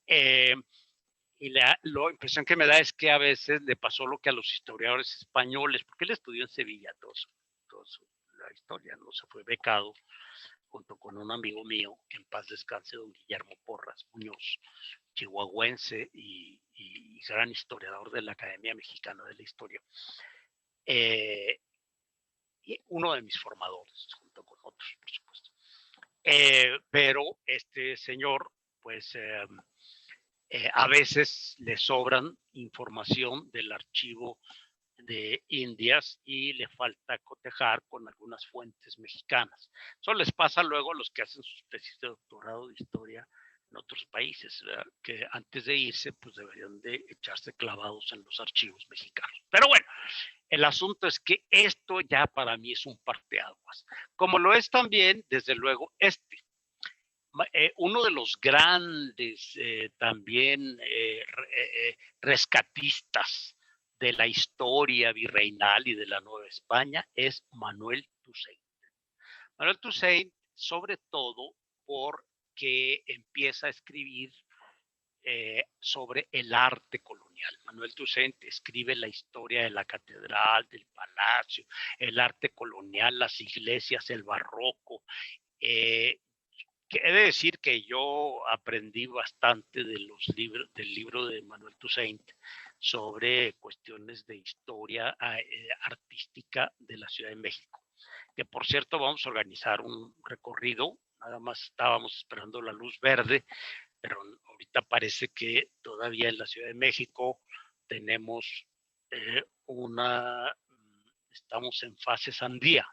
Y la impresión que me da es que a veces le pasó lo que a los historiadores españoles, porque él estudió en Sevilla la historia, no se fue becado junto con un amigo mío, que en paz descanse, don Guillermo Porras Muñoz, chihuahuense y gran historiador de la Academia Mexicana de la Historia. Y uno de mis formadores, junto con otros, por supuesto. Pero este señor, pues a veces le sobran información del archivo de Indias y le falta cotejar con algunas fuentes mexicanas. Eso les pasa luego a los que hacen sus tesis de doctorado de historia en otros países, ¿verdad? Que antes de irse pues deberían de echarse clavados en los archivos mexicanos. Pero bueno, el asunto es que esto ya para mí es un parteaguas, como lo es también, desde luego, uno de los grandes también rescatistas de la historia virreinal y de la Nueva España es Manuel Toussaint. Manuel Toussaint, sobre todo porque empieza a escribir sobre el arte colonial. Manuel Toussaint escribe la historia de la catedral, del palacio, el arte colonial, las iglesias, el barroco. He de decir que yo aprendí bastante de los libros, del libro de Manuel Toussaint sobre cuestiones de historia artística de la Ciudad de México. Que por cierto vamos a organizar un recorrido, nada más estábamos esperando la luz verde, pero ahorita parece que todavía en la Ciudad de México tenemos estamos en fase sandía,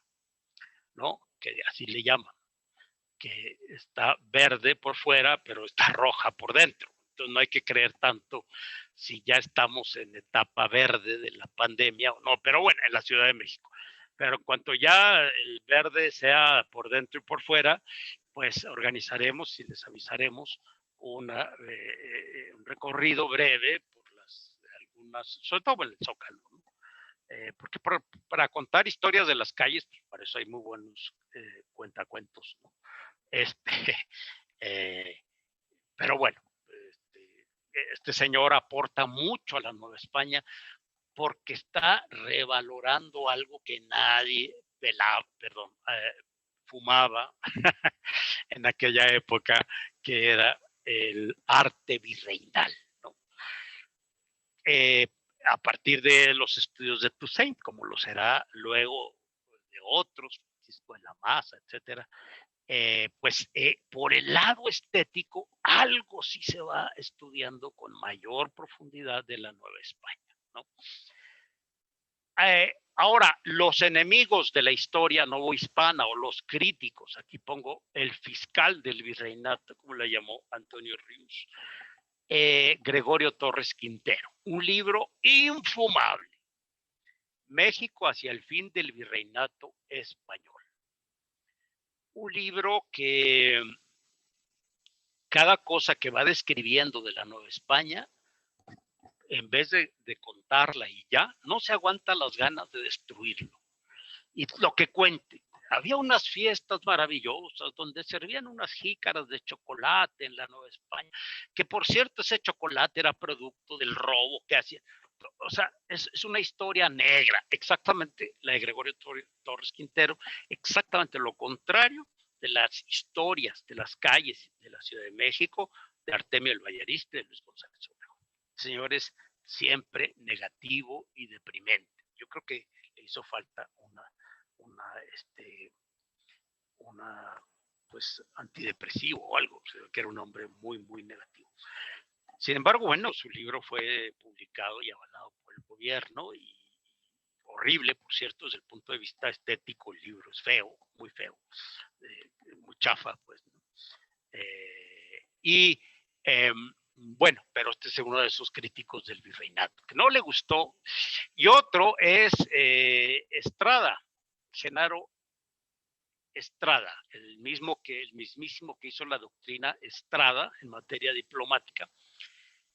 ¿no? Que así le llaman, que está verde por fuera, pero está roja por dentro. Entonces no hay que creer tanto si ya estamos en etapa verde de la pandemia o no, pero bueno, en la Ciudad de México. Pero en cuanto ya el verde sea por dentro y por fuera, pues organizaremos y les avisaremos un recorrido breve por algunas, sobre todo en el Zócalo, ¿no? Porque para contar historias de las calles, pues para eso hay muy buenos cuentacuentos, ¿no? Eh, pero bueno, este señor aporta mucho a la Nueva España porque está revalorando algo que nadie fumaba en aquella época, que era el arte virreinal, ¿no? A partir de los estudios de Toussaint, como lo será luego de otros, Francisco de la Maza, etcétera, pues por el lado estético, algo sí se va estudiando con mayor profundidad de la Nueva España, ¿no? Ahora, los enemigos de la historia novohispana o los críticos, aquí pongo el fiscal del virreinato, como le llamó Antonio Ríos, Gregorio Torres Quintero, un libro infumable, México hacia el fin del virreinato español. Un libro que cada cosa que va describiendo de la Nueva España, en vez de contarla y ya, no se aguanta las ganas de destruirlo. Y lo que cuente. Había unas fiestas maravillosas donde servían unas jícaras de chocolate en la Nueva España, que por cierto ese chocolate era producto del robo que hacían. O sea, es una historia negra, exactamente la de Gregorio Torres Quintero, exactamente lo contrario de las historias de las calles de la Ciudad de México, de Artemio el Vallarista y de Luis González Obregón. Señores, siempre negativo y deprimente. Yo creo que le hizo falta una pues antidepresivo o algo, o sea, que era un hombre muy, muy negativo. Sin embargo, bueno, su libro fue publicado y avalado por el gobierno y horrible, por cierto, desde el punto de vista estético, el libro es feo, muy feo, muy chafa, pues, ¿no? Y bueno, pero este es uno de esos críticos del virreinato, que no le gustó. Y otro es Estrada, Genaro Estrada, el mismísimo que hizo la doctrina Estrada en materia diplomática.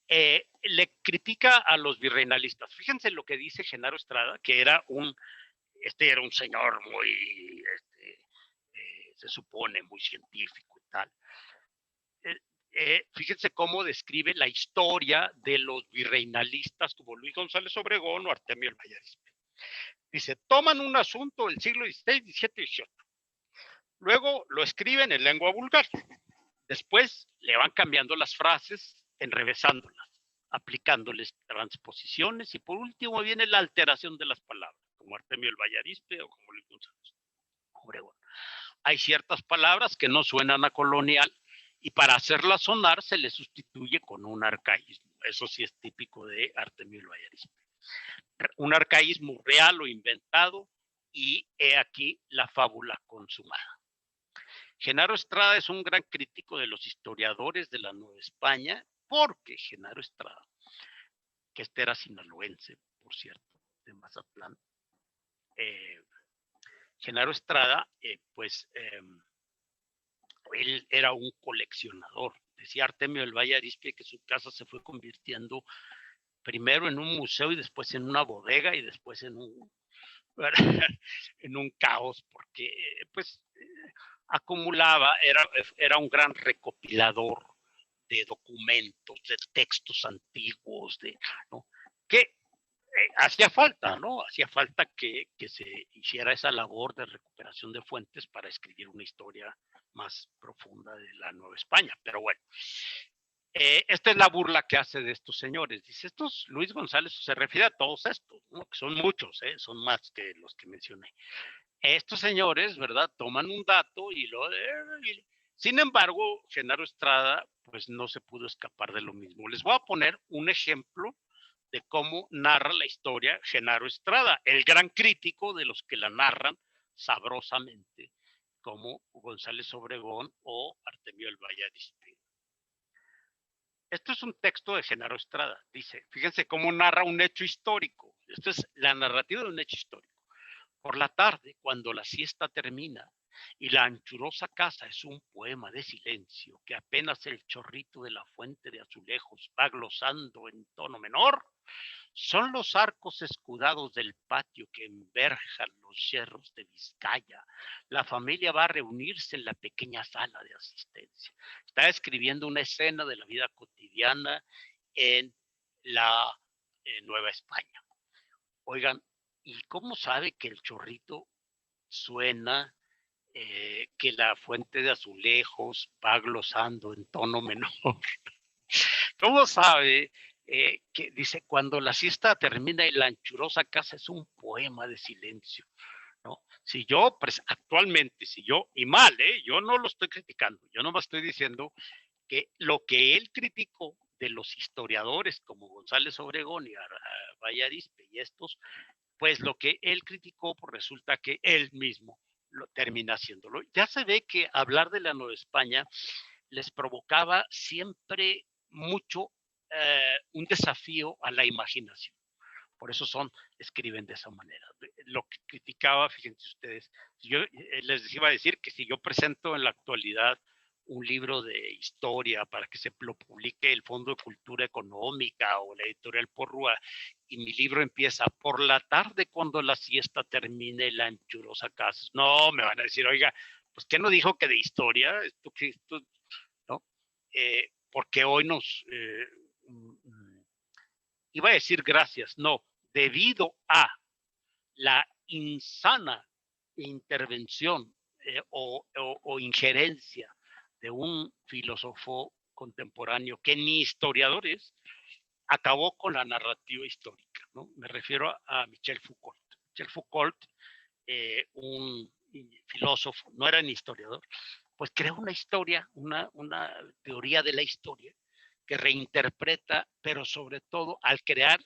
Le critica a los virreinalistas. Fíjense lo que dice Genaro Estrada, que era un señor muy, se supone, muy científico y tal. Fíjense cómo describe la historia de los virreinalistas como Luis González Obregón o Artemio el Vallarispe. Dice, toman un asunto del siglo XVI, XVII y XVIII. Luego lo escriben en lengua vulgar. Después le van cambiando las frases, enrevesándolas, aplicándoles transposiciones y por último viene la alteración de las palabras, como Artemio el Vallarispe o como Luis González Obregón. Hay ciertas palabras que no suenan a colonial y para hacerlas sonar se le sustituye con un arcaísmo. Eso sí es típico de Artemio el Vallarispe. Un arcaísmo real o inventado y he aquí la fábula consumada. Genaro Estrada es un gran crítico de los historiadores de la Nueva España porque Genaro Estrada, que este era sinaloense, por cierto, de Mazatlán, Genaro Estrada, él era un coleccionador. Decía Artemio del Vallarispe que su casa se fue convirtiendo primero en un museo y después en una bodega y después en un, en un caos, porque pues acumulaba, era un gran recopilador de documentos, de textos antiguos, ¿no? Que hacía falta, ¿no? Hacía falta que se hiciera esa labor de recuperación de fuentes para escribir una historia más profunda de la Nueva España. Pero bueno, esta es la burla que hace de estos señores. Dice, estos, Luis González se refiere a todos estos, ¿no? Que son muchos, son más que los que mencioné. Estos señores, ¿verdad? Toman un dato y lo... sin embargo, Genaro Estrada, pues no se pudo escapar de lo mismo. Les voy a poner un ejemplo de cómo narra la historia Genaro Estrada, el gran crítico de los que la narran sabrosamente, como González Obregón o Artemio el Vallarispe. Esto es un texto de Genaro Estrada. Dice, fíjense cómo narra un hecho histórico. Esto es la narrativa de un hecho histórico. Por la tarde, cuando la siesta termina y la anchurosa casa es un poema de silencio que apenas el chorrito de la fuente de azulejos va glosando en tono menor, son los arcos escudados del patio que enverjan los cerros de Vizcaya. La familia va a reunirse en la pequeña sala de asistencia. Está escribiendo una escena de la vida cotidiana en la Nueva España. Oigan, ¿y cómo sabe que el chorrito suena, que la fuente de azulejos va glosando en tono menor? ¿Cómo sabe que dice, cuando la siesta termina y la anchurosa casa es un poema de silencio? ¿No? Si yo, pues, actualmente, si yo, y mal, yo no lo estoy criticando, yo no me estoy diciendo que lo que él criticó de los historiadores como González Obregón y Vallarispe y estos, pues lo que él criticó, pues resulta que él mismo lo termina haciéndolo. Ya se ve que hablar de la Nueva España les provocaba siempre mucho un desafío a la imaginación. Por eso escriben de esa manera. Lo que criticaba, fíjense ustedes, yo les iba a decir que si yo presento en la actualidad un libro de historia para que se lo publique el Fondo de Cultura Económica o la editorial Porrúa, y mi libro empieza por la tarde cuando la siesta termine la anchurosa casa. No, me van a decir, oiga, pues ¿qué no dijo que de historia? Esto ¿no? Porque hoy iba a decir gracias, no, debido a la insana intervención o injerencia de un filósofo contemporáneo que ni historiador es, acabó con la narrativa histórica, ¿no? Me refiero a Michel Foucault. Michel Foucault, un filósofo, no era ni historiador, pues creó una historia, una teoría de la historia que reinterpreta, pero sobre todo al crear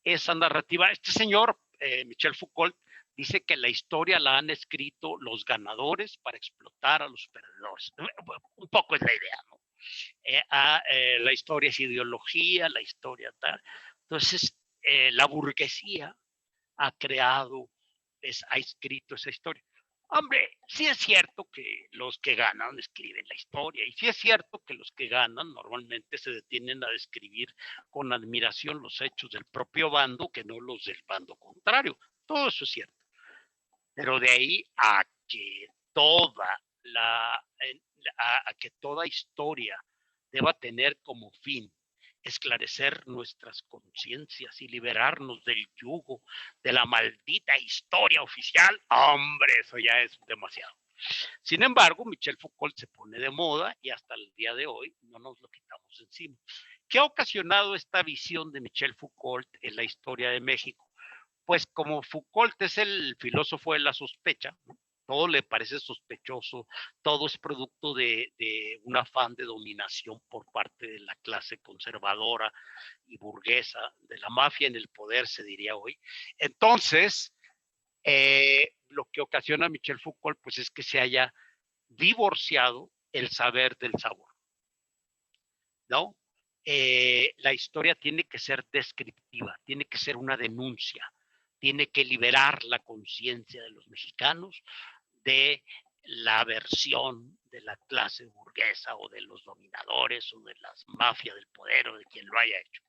esa narrativa. Este señor, Michel Foucault, dice que la historia la han escrito los ganadores para explotar a los perdedores. Un poco es la idea, ¿no? La historia es ideología, la historia tal. Entonces, la burguesía ha creado, ha escrito esa historia. Hombre, sí es cierto que los que ganan escriben la historia y sí es cierto que los que ganan normalmente se detienen a describir con admiración los hechos del propio bando que no los del bando contrario. Todo eso es cierto. Pero de ahí a que toda a que toda historia deba tener como fin esclarecer nuestras conciencias y liberarnos del yugo de la maldita historia oficial, hombre, eso ya es demasiado. Sin embargo, Michel Foucault se pone de moda y hasta el día de hoy no nos lo quitamos encima. ¿Qué ha ocasionado esta visión de Michel Foucault en la historia de México? Pues como Foucault es el filósofo de la sospecha, ¿no? Todo le parece sospechoso, todo es producto de un afán de dominación por parte de la clase conservadora y burguesa, de la mafia en el poder, se diría hoy. Entonces, lo que ocasiona a Michel Foucault pues es que se haya divorciado el saber del sabor, ¿no? La historia tiene que ser descriptiva, tiene que ser una denuncia, tiene que liberar la conciencia de los mexicanos de la versión de la clase burguesa o de los dominadores o de las mafias del poder o de quien lo haya hecho.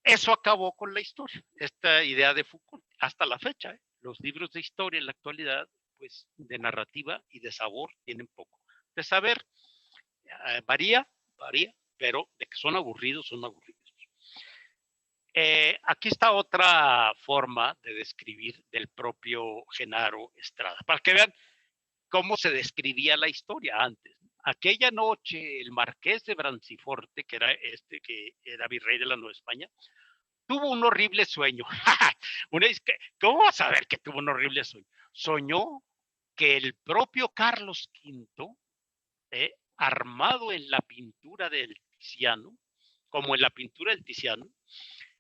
Eso acabó con la historia, esta idea de Foucault, hasta la fecha. Los libros de historia en la actualidad, pues de narrativa y de sabor tienen poco. De saber varía, pero de que son aburridos, son aburridos. Aquí está otra forma de describir del propio Genaro Estrada, para que vean cómo se describía la historia antes. Aquella noche, el marqués de Branciforte, que era que era virrey de la Nueva España, tuvo un horrible sueño. ¿Cómo vas a ver que tuvo un horrible sueño? Soñó que el propio Carlos V, armado en la pintura del Tiziano, como en la pintura del Tiziano,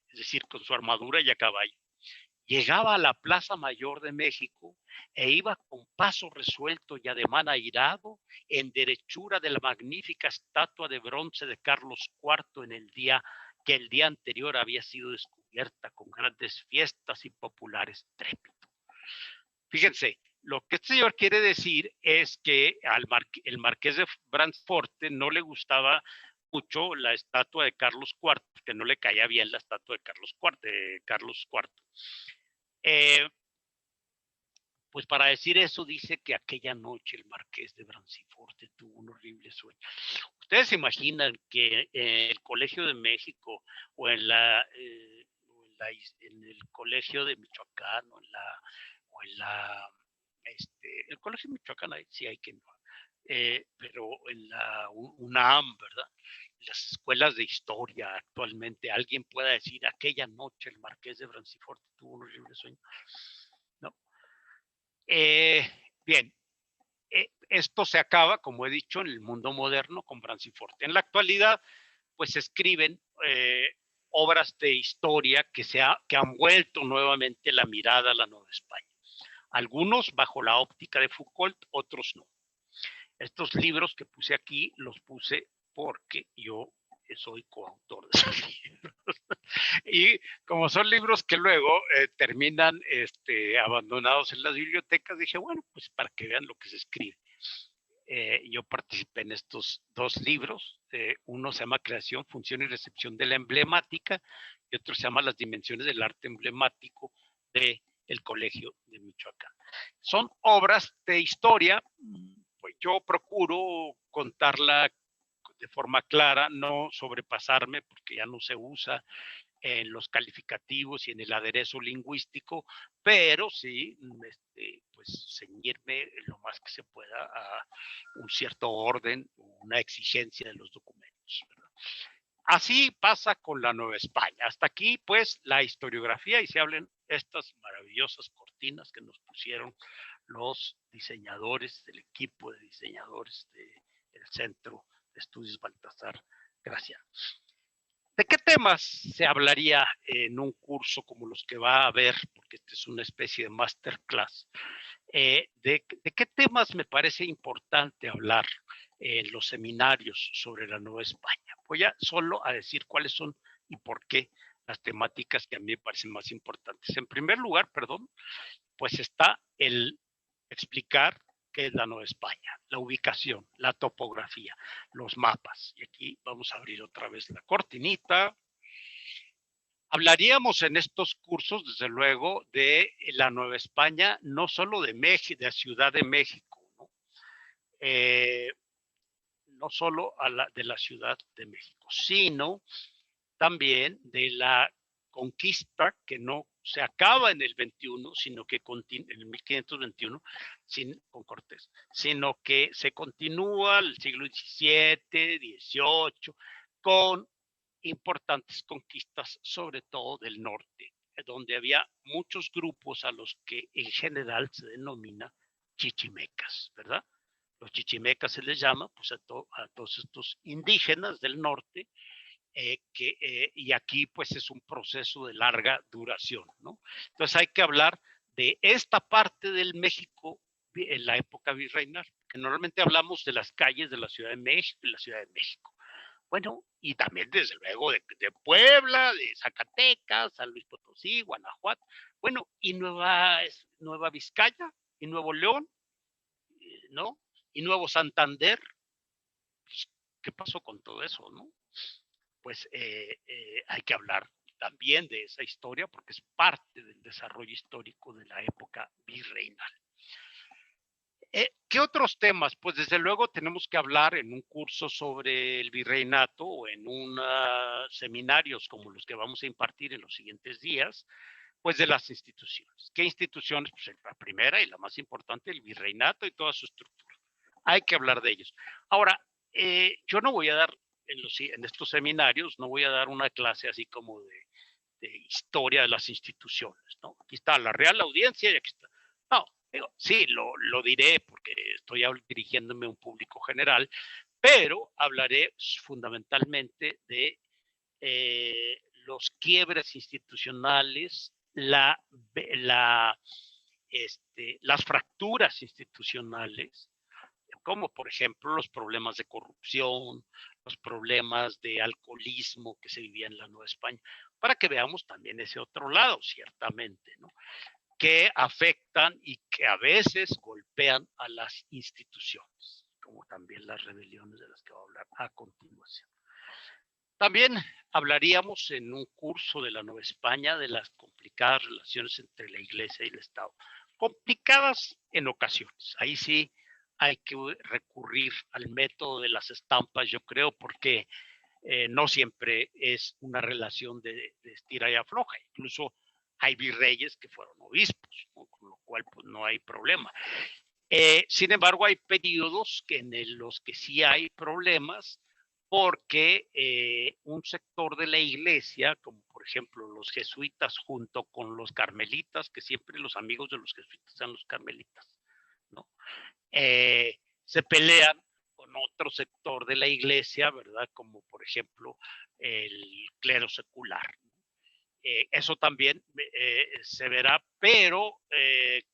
es decir, con su armadura y a caballo, llegaba a la Plaza Mayor de México e iba con paso resuelto y ademán airado en derechura de la magnífica estatua de bronce de Carlos IV en el día que el día anterior había sido descubierta con grandes fiestas y populares trépitos. Fíjense, lo que este señor quiere decir es que el marqués de Branciforte no le gustaba mucho la estatua de Carlos IV, que no le caía bien la estatua de Carlos IV. Pues para decir eso dice que aquella noche el marqués de Branciforte tuvo un horrible sueño. ¿Ustedes se imaginan que en el Colegio de México o en el Colegio de Michoacán o en el Colegio de Michoacán sí hay que no, pero en la UNAM, ¿verdad? Las escuelas de historia actualmente, alguien pueda decir aquella noche el marqués de Branciforte tuvo un horrible sueño? No. Bien, esto se acaba, como he dicho, en el mundo moderno con Branciforte. En la actualidad, pues se escriben obras de historia que han vuelto nuevamente la mirada a la Nueva España. Algunos bajo la óptica de Foucault, otros no. Estos libros que puse aquí los puse porque yo soy coautor de esos libros. Y como son libros que luego terminan abandonados en las bibliotecas, dije, bueno, pues para que vean lo que se escribe. Yo participé en estos dos libros. Uno se llama Creación, Función y Recepción de la Emblemática y otro se llama Las Dimensiones del Arte Emblemático del Colegio de Michoacán. Son obras de historia, pues yo procuro contarla de forma clara, no sobrepasarme porque ya no se usa en los calificativos y en el aderezo lingüístico, pero sí, pues ceñirme lo más que se pueda a un cierto orden, una exigencia de los documentos, ¿verdad? Así pasa con la Nueva España. Hasta aquí, pues, la historiografía y se hablan estas maravillosas cortinas que nos pusieron los diseñadores del equipo de diseñadores del Centro de Estudios Baltasar Graciano. ¿De qué temas se hablaría en un curso como los que va a haber? Porque este es una especie de masterclass. ¿De qué temas me parece importante hablar en los seminarios sobre la Nueva España. Voy a solo a decir cuáles son y por qué las temáticas que a mí me parecen más importantes. En primer lugar, perdón, pues está el explicar qué es la Nueva España, la ubicación, la topografía, los mapas. Y aquí vamos a abrir otra vez la cortinita. Hablaríamos en estos cursos, desde luego, de la Nueva España, no solo de México, de Ciudad de México, ¿no? No solo de la Ciudad de México, sino también de la conquista que no se acaba en el 21, sino que en el 1521 con Cortés, sino que se continúa el siglo XVII, XVIII, con importantes conquistas, sobre todo del norte, donde había muchos grupos a los que en general se denomina chichimecas, ¿verdad? Los chichimecas se les llama pues, a todos estos indígenas del norte, y aquí pues es un proceso de larga duración, ¿no? Entonces hay que hablar de esta parte del México en la época virreinal, que normalmente hablamos de las calles de la Ciudad de México y la Ciudad de México. Bueno, y también desde luego de Puebla, de Zacatecas, San Luis Potosí, Guanajuato, bueno, y Nueva Vizcaya, y Nuevo León, ¿no? Y Nuevo Santander, pues, ¿qué pasó con todo eso, no? Pues hay que hablar también de esa historia porque es parte del desarrollo histórico de la época virreinal. ¿Qué otros temas? Pues desde luego tenemos que hablar en un curso sobre el virreinato o en seminarios como los que vamos a impartir en los siguientes días, pues de las instituciones. ¿Qué instituciones? Pues la primera y la más importante, el virreinato y toda su estructura. Hay que hablar de ellos. Ahora, yo no voy a dar en estos seminarios, no voy a dar una clase así como de historia de las instituciones, ¿no? Aquí está la Real Audiencia y aquí está. No, digo, sí, lo diré porque estoy dirigiéndome a un público general, pero hablaré fundamentalmente de los quiebres institucionales, las fracturas institucionales, como por ejemplo los problemas de corrupción, los problemas de alcoholismo que se vivía en la Nueva España, para que veamos también ese otro lado, ciertamente, ¿no? Que afectan y que a veces golpean a las instituciones, como también las rebeliones de las que voy a hablar a continuación. También hablaríamos en un curso de la Nueva España de las complicadas relaciones entre la Iglesia y el Estado. Complicadas en ocasiones. Ahí sí hay que recurrir al método de las estampas, yo creo, porque no siempre es una relación de estira y afloja. Incluso hay virreyes que fueron obispos, ¿no? Con lo cual pues, no hay problema. Sin embargo, hay periodos en los que sí hay problemas porque un sector de la iglesia, como por ejemplo los jesuitas junto con los carmelitas, que siempre los amigos de los jesuitas son los carmelitas, ¿no? Se pelean con otro sector de la iglesia, ¿verdad? Como por ejemplo el clero secular. Eso también se verá, pero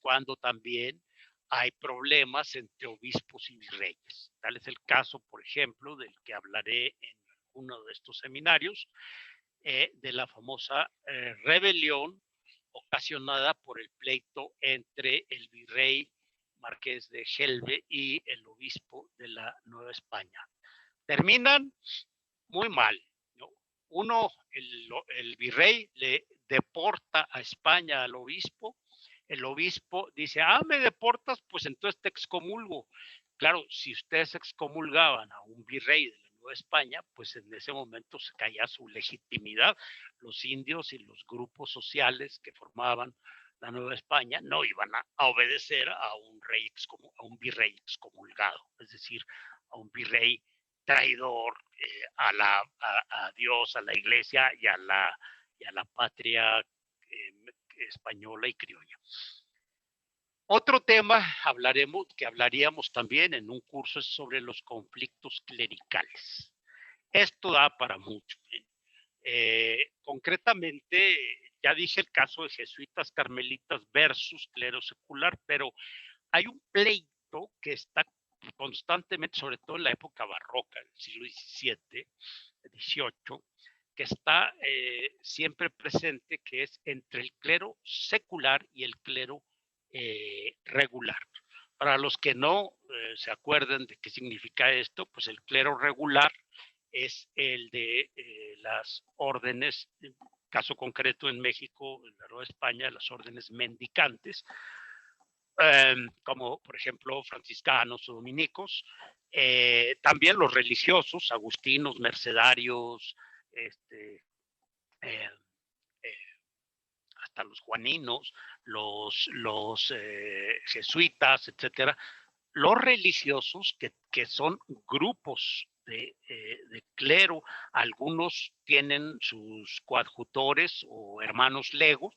cuando también hay problemas entre obispos y virreyes. Tal es el caso, por ejemplo, del que hablaré en uno de estos seminarios, de la famosa rebelión ocasionada por el pleito entre el virrey Marqués de Gelbe y el obispo de la Nueva España. Terminan muy mal, ¿no? El virrey le deporta a España al obispo. El obispo dice, me deportas, pues entonces te excomulgo. Claro, si ustedes excomulgaban a un virrey de la Nueva España, pues en ese momento se caía su legitimidad. Los indios y los grupos sociales que formaban la Nueva España no iban a obedecer a un virrey excomulgado, es decir, a un virrey traidor a Dios, a la iglesia y a la patria española y criolla. Otro tema que hablaríamos también en un curso es sobre los conflictos clericales. Esto da para mucho. Concretamente, ya dije el caso de jesuitas carmelitas versus clero secular, pero hay un pleito que está constantemente, sobre todo en la época barroca, del siglo XVII, XVIII, que está siempre presente, que es entre el clero secular y el clero regular. Para los que no se acuerdan de qué significa esto, pues el clero regular es el de las órdenes, en caso concreto en México, en la Nueva España, las órdenes mendicantes, como por ejemplo franciscanos o dominicos, también los religiosos, agustinos, mercedarios, eh, eh, hasta los juaninos, los jesuitas, etcétera. Los religiosos, que son grupos de clero, algunos tienen sus coadjutores o hermanos legos,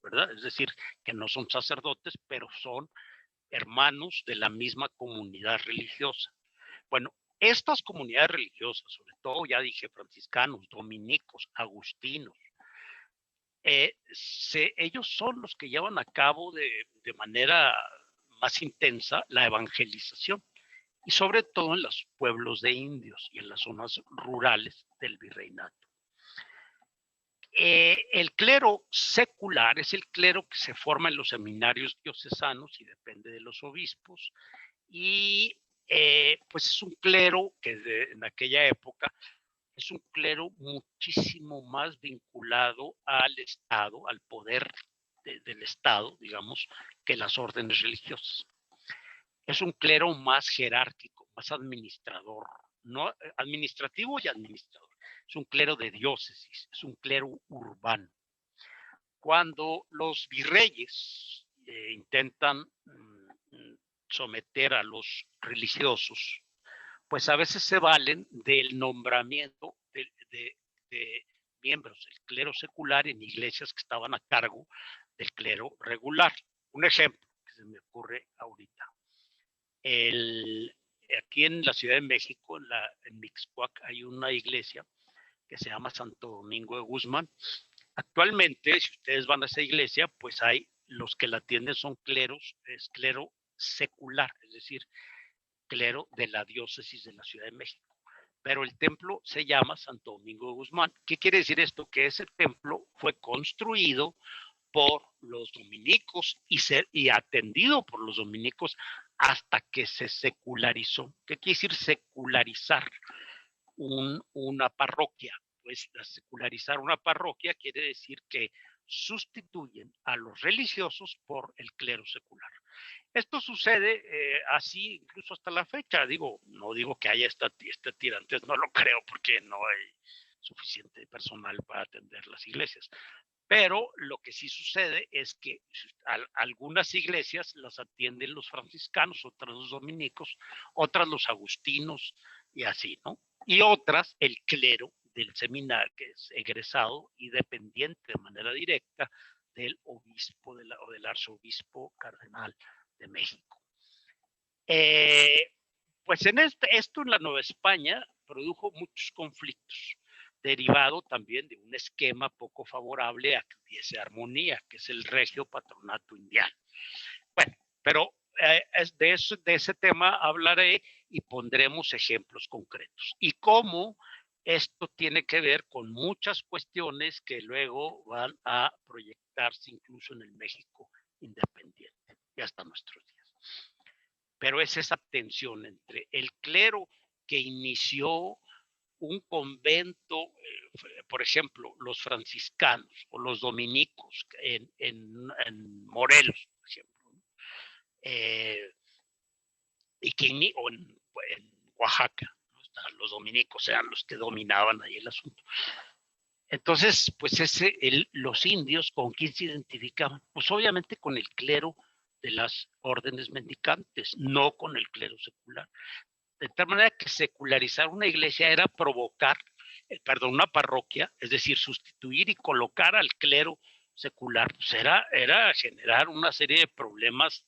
¿verdad? Es decir, que no son sacerdotes, pero son hermanos de la misma comunidad religiosa. Bueno, estas comunidades religiosas, sobre todo, ya dije, franciscanos, dominicos, agustinos, ellos son los que llevan a cabo de manera más intensa la evangelización, y sobre todo en los pueblos de indios y en las zonas rurales del virreinato. El clero secular es el clero que se forma en los seminarios diocesanos y depende de los obispos, y pues es un clero que en aquella época es un clero muchísimo más vinculado al Estado, al poder del Estado, digamos, que las órdenes religiosas. Es un clero más jerárquico, más administrador, no administrativo y administrador. Es un clero de diócesis, es un clero urbano. Cuando los virreyes intentan someter a los religiosos, pues a veces se valen del nombramiento de miembros del clero secular en iglesias que estaban a cargo del clero regular. Un ejemplo que se me ocurre ahorita. Aquí en la Ciudad de México, en Mixcoac, hay una iglesia que se llama Santo Domingo de Guzmán. Actualmente, si ustedes van a esa iglesia, pues hay los que la atienden son cleros, es clero secular, es decir, clero de la diócesis de la Ciudad de México. Pero el templo se llama Santo Domingo de Guzmán. ¿Qué quiere decir esto? Que ese templo fue construido por los dominicos y atendido por los dominicos hasta que se secularizó. ¿Qué quiere decir secularizar una parroquia? Pues secularizar una parroquia quiere decir que sustituyen a los religiosos por el clero secular. Esto sucede así incluso hasta la fecha. No digo que haya esta tirantes, no lo creo, porque no hay suficiente personal para atender las iglesias. Pero lo que sí sucede es que algunas iglesias las atienden los franciscanos, otras los dominicos, otras los agustinos y así, ¿no? Y otras el clero del seminario, que es egresado y dependiente de manera directa del obispo o del arzobispo cardenal de México. Pues esto en la Nueva España produjo muchos conflictos, derivado también de un esquema poco favorable a que hubiese armonía, que es el regio patronato indiano. Bueno, pero de ese tema hablaré y pondremos ejemplos concretos. Y cómo esto tiene que ver con muchas cuestiones que luego van a proyectarse incluso en el México independiente y hasta nuestros días. Pero es esa tensión entre el clero que inició un convento, por ejemplo, los franciscanos o los dominicos en Morelos, por ejemplo, o en Oaxaca, ¿no? Los dominicos eran los que dominaban ahí el asunto. Entonces, pues los indios, ¿con quién se identificaban? Pues obviamente con el clero de las órdenes mendicantes, no con el clero secular. De tal manera que secularizar una iglesia era provocar, una parroquia, es decir, sustituir y colocar al clero secular, pues era generar una serie de problemas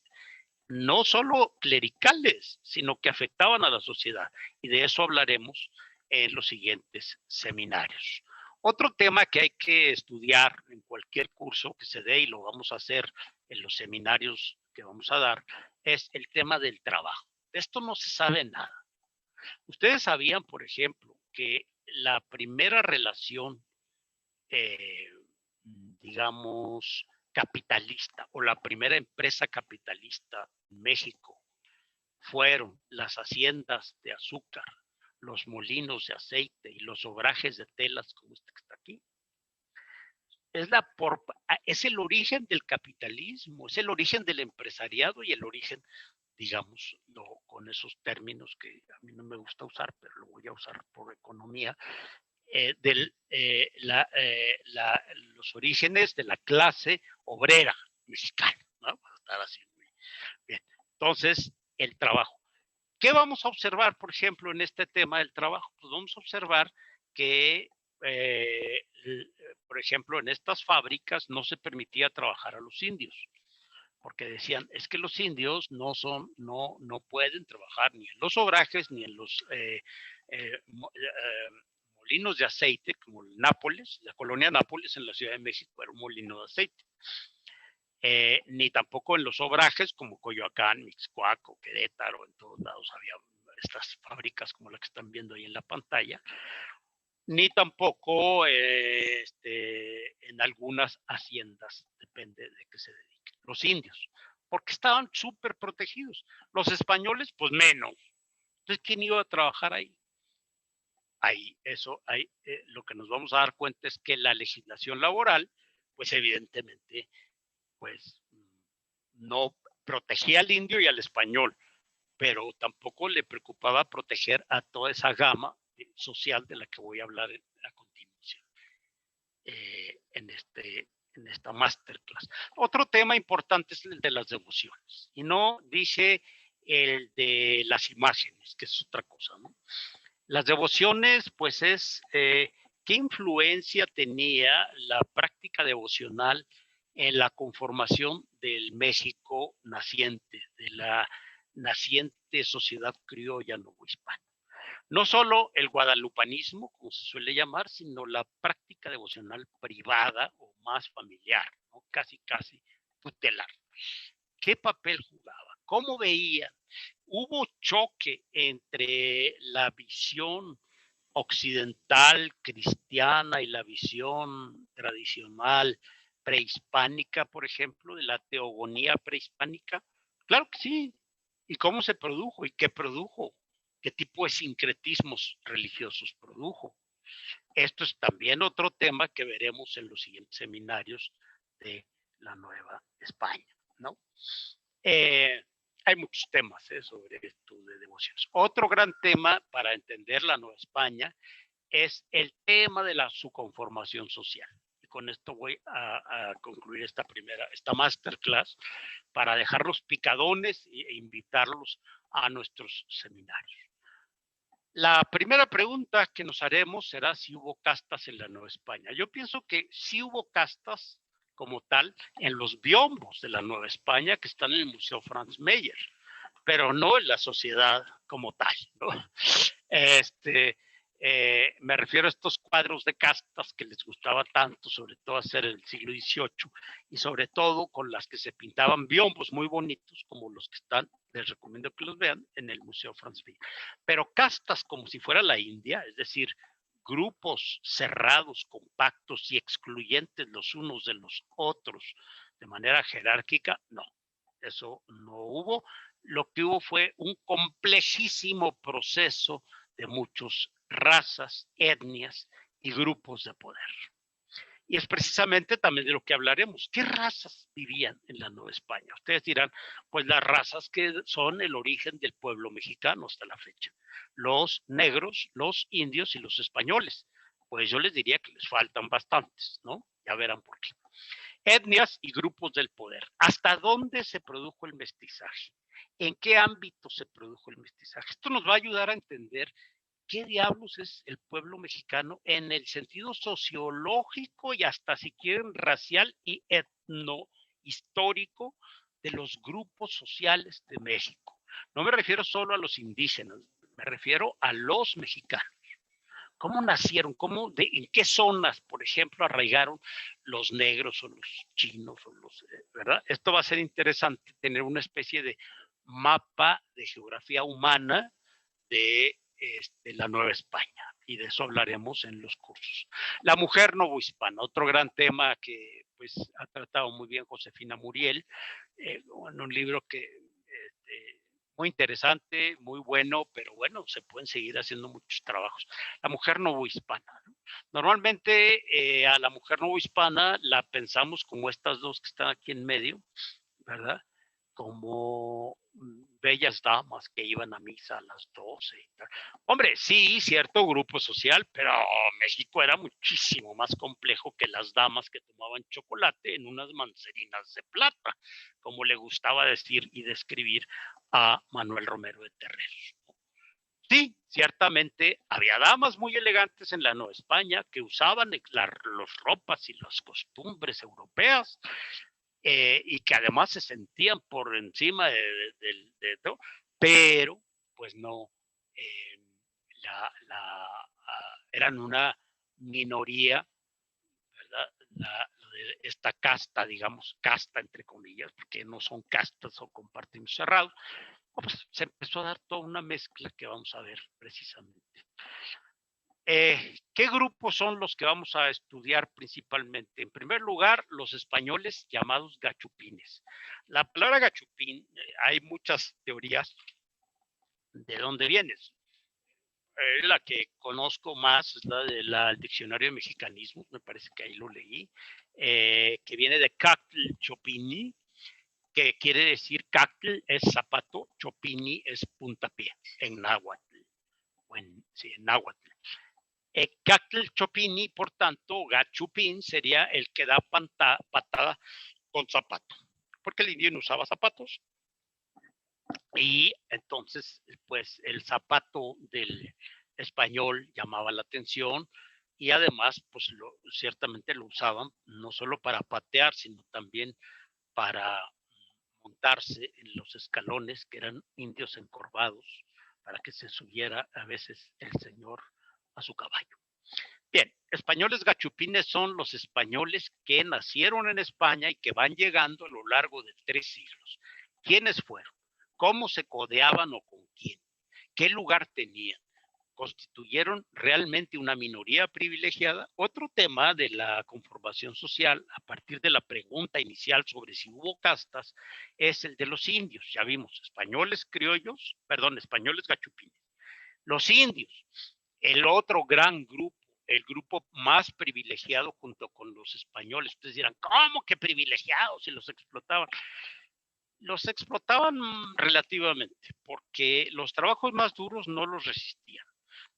no solo clericales, sino que afectaban a la sociedad. Y de eso hablaremos en los siguientes seminarios. Otro tema que hay que estudiar en cualquier curso que se dé, y lo vamos a hacer en los seminarios que vamos a dar, es el tema del trabajo. De esto no se sabe nada. Ustedes sabían, por ejemplo, que la primera relación, eh, digamos, capitalista o la primera empresa capitalista en México fueron las haciendas de azúcar, los molinos de aceite y los obrajes de telas como este que está aquí. Es el origen del capitalismo, es el origen del empresariado y el origen, digamos, no, con esos términos que a mí no me gusta usar, pero lo voy a usar por economía, los orígenes de la clase obrera mexicana, ¿no? Para estar así muy bien. Entonces, el trabajo. ¿Qué vamos a observar, por ejemplo, en este tema del trabajo? Pues vamos a observar que, eh, por ejemplo, en estas fábricas no se permitía trabajar a los indios, porque decían, es que los indios no pueden trabajar ni en los obrajes, ni en los molinos de aceite, como el Nápoles, la colonia Nápoles en la Ciudad de México era un molino de aceite. Ni tampoco en los obrajes como Coyoacán, Mixcoac, Querétaro, en todos lados había estas fábricas como la que están viendo ahí en la pantalla, ni tampoco en algunas haciendas, depende de qué se dediquen, los indios, porque estaban súper protegidos. Los españoles, pues menos. Entonces, ¿quién iba a trabajar ahí? Lo que nos vamos a dar cuenta es que la legislación laboral, pues evidentemente, pues no protegía al indio y al español, pero tampoco le preocupaba proteger a toda esa gama social de la que voy a hablar a continuación en esta masterclass. Otro tema importante es el de las devociones, y no dice el de las imágenes, que es otra cosa, ¿no? Las devociones, pues es qué influencia tenía la práctica devocional en la conformación del México naciente, de la naciente sociedad criolla novohispana. No solo el guadalupanismo, como se suele llamar, sino la práctica devocional privada o más familiar, ¿no? Casi tutelar. ¿Qué papel jugaba? ¿Cómo veían? Hubo choque entre la visión occidental cristiana y la visión tradicional prehispánica, por ejemplo, de la teogonía prehispánica. Claro que sí. ¿Y cómo se produjo? ¿Y qué produjo? ¿Qué tipo de sincretismos religiosos produjo? Esto es también otro tema que veremos en los siguientes seminarios de la Nueva España, ¿no? Hay muchos temas sobre esto de devociones. Otro gran tema para entender la Nueva España es el tema de su conformación social. Y con esto voy a concluir esta masterclass para dejarlos picadones e invitarlos a nuestros seminarios. La primera pregunta que nos haremos será si hubo castas en la Nueva España. Yo pienso que sí hubo castas como tal en los biombos de la Nueva España que están en el Museo Franz Mayer, pero no en la sociedad como tal, ¿no? Me refiero a estos cuadros de castas que les gustaba tanto, sobre todo hacer en el siglo XVIII, y sobre todo con las que se pintaban biombos muy bonitos, como los que están, les recomiendo que los vean, en el Museo Franz Mayer. Pero castas como si fuera la India, es decir, grupos cerrados, compactos y excluyentes los unos de los otros de manera jerárquica, no, eso no hubo. Lo que hubo fue un complejísimo proceso de muchas razas, etnias y grupos de poder. Y es precisamente también de lo que hablaremos. ¿Qué razas vivían en la Nueva España? Ustedes dirán, pues las razas que son el origen del pueblo mexicano hasta la fecha. Los negros, los indios y los españoles. Pues yo les diría que les faltan bastantes, ¿no? Ya verán por qué. Etnias y grupos del poder. ¿Hasta dónde se produjo el mestizaje? ¿En qué ámbito se produjo el mestizaje? Esto nos va a ayudar a entender qué diablos es el pueblo mexicano en el sentido sociológico y hasta si quieren racial y etnohistórico de los grupos sociales de México. No me refiero solo a los indígenas, me refiero a los mexicanos. ¿Cómo nacieron? ¿En qué zonas, por ejemplo, arraigaron los negros o los chinos? ¿Verdad? Esto va a ser interesante, tener una especie de mapa de geografía humana de la Nueva España, y de eso hablaremos en los cursos. La mujer novohispana, otro gran tema que pues ha tratado muy bien Josefina Muriel, en un libro que muy interesante, muy bueno, pero bueno, se pueden seguir haciendo muchos trabajos. La mujer novohispana, ¿no? Normalmente a la mujer novohispana la pensamos como estas dos que están aquí en medio, ¿verdad? Como bellas damas que iban a misa a las 12 y tal. Hombre, sí, cierto grupo social, pero México era muchísimo más complejo que las damas que tomaban chocolate en unas mancerinas de plata, como le gustaba decir y describir a Manuel Romero de Terreros. Sí, ciertamente había damas muy elegantes en la Nueva España que usaban las ropas y las costumbres europeas, y que además se sentían por encima de todo, pero pues no, eh, eran una minoría, ¿verdad? Esta casta, digamos, casta entre comillas, porque no son castas, son compartimentos cerrados, pues se empezó a dar toda una mezcla que vamos a ver precisamente. ¿Qué grupos son los que vamos a estudiar principalmente? En primer lugar, los españoles llamados gachupines. La palabra gachupín, hay muchas teorías de dónde viene. La que conozco más es la del diccionario de mexicanismos, me parece que ahí lo leí, que viene de cactl chopini, que quiere decir cactl es zapato, chopini es puntapié en náhuatl, sí, en náhuatl. Cactl chopini, por tanto, gachupín sería el que da patada con zapato, porque el indio no usaba zapatos, y entonces pues el zapato del español llamaba la atención, y además pues ciertamente lo usaban no solo para patear, sino también para montarse en los escalones, que eran indios encorvados, para que se subiera a veces el señor a su caballo. Bien, españoles gachupines son los españoles que nacieron en España y que van llegando a lo largo de 3 siglos. ¿Quiénes fueron? ¿Cómo se codeaban o con quién? ¿Qué lugar tenían? ¿Constituyeron realmente una minoría privilegiada? Otro tema de la conformación social, a partir de la pregunta inicial sobre si hubo castas, es el de los indios. Ya vimos, españoles criollos, perdón, españoles gachupines. Los indios, el otro gran grupo, el grupo más privilegiado junto con los españoles. Ustedes dirán, ¿cómo que privilegiados si los explotaban? Los explotaban relativamente, porque los trabajos más duros no los resistían.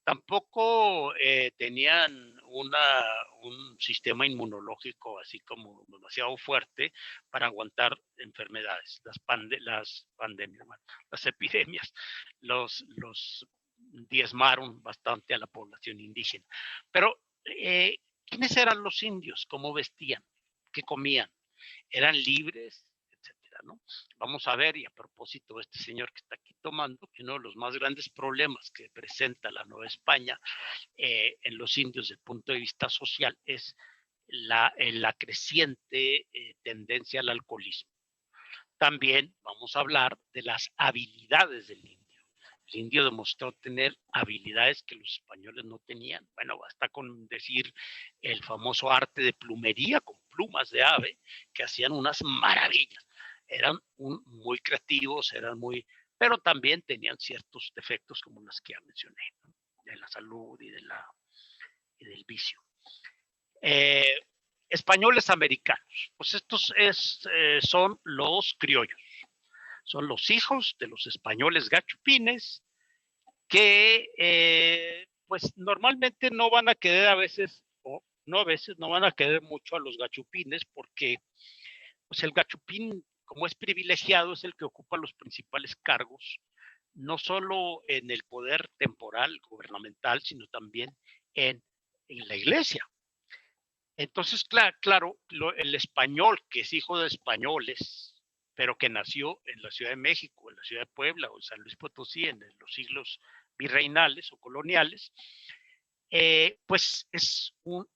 Tampoco tenían un sistema inmunológico así como demasiado fuerte para aguantar enfermedades, las pandemias, las epidemias, los diezmaron bastante a la población indígena. Pero, ¿quiénes eran los indios? ¿Cómo vestían? ¿Qué comían? ¿Eran libres? Etcétera, ¿no? Vamos a ver, y a propósito, este señor que está aquí tomando, que uno de los más grandes problemas que presenta la Nueva España en los indios desde el punto de vista social es la creciente tendencia al alcoholismo. También vamos a hablar de las habilidades del indio. El indio demostró tener habilidades que los españoles no tenían. Bueno, basta con decir el famoso arte de plumería con plumas de ave, que hacían unas maravillas. Eran muy creativos, pero también tenían ciertos defectos como los que ya mencioné, ¿no? De la salud y del vicio. Eh, Españoles americanos, pues estos son los criollos, son los hijos de los españoles gachupines que pues normalmente no van a querer a veces, o no a veces, no van a querer mucho a los gachupines, porque pues el gachupín, como es privilegiado, es el que ocupa los principales cargos, no solo en el poder temporal gubernamental, sino también en la iglesia. Entonces, claro, el español, que es hijo de españoles, pero que nació en la Ciudad de México, en la Ciudad de Puebla o en San Luis Potosí en los siglos virreinales o coloniales, pues es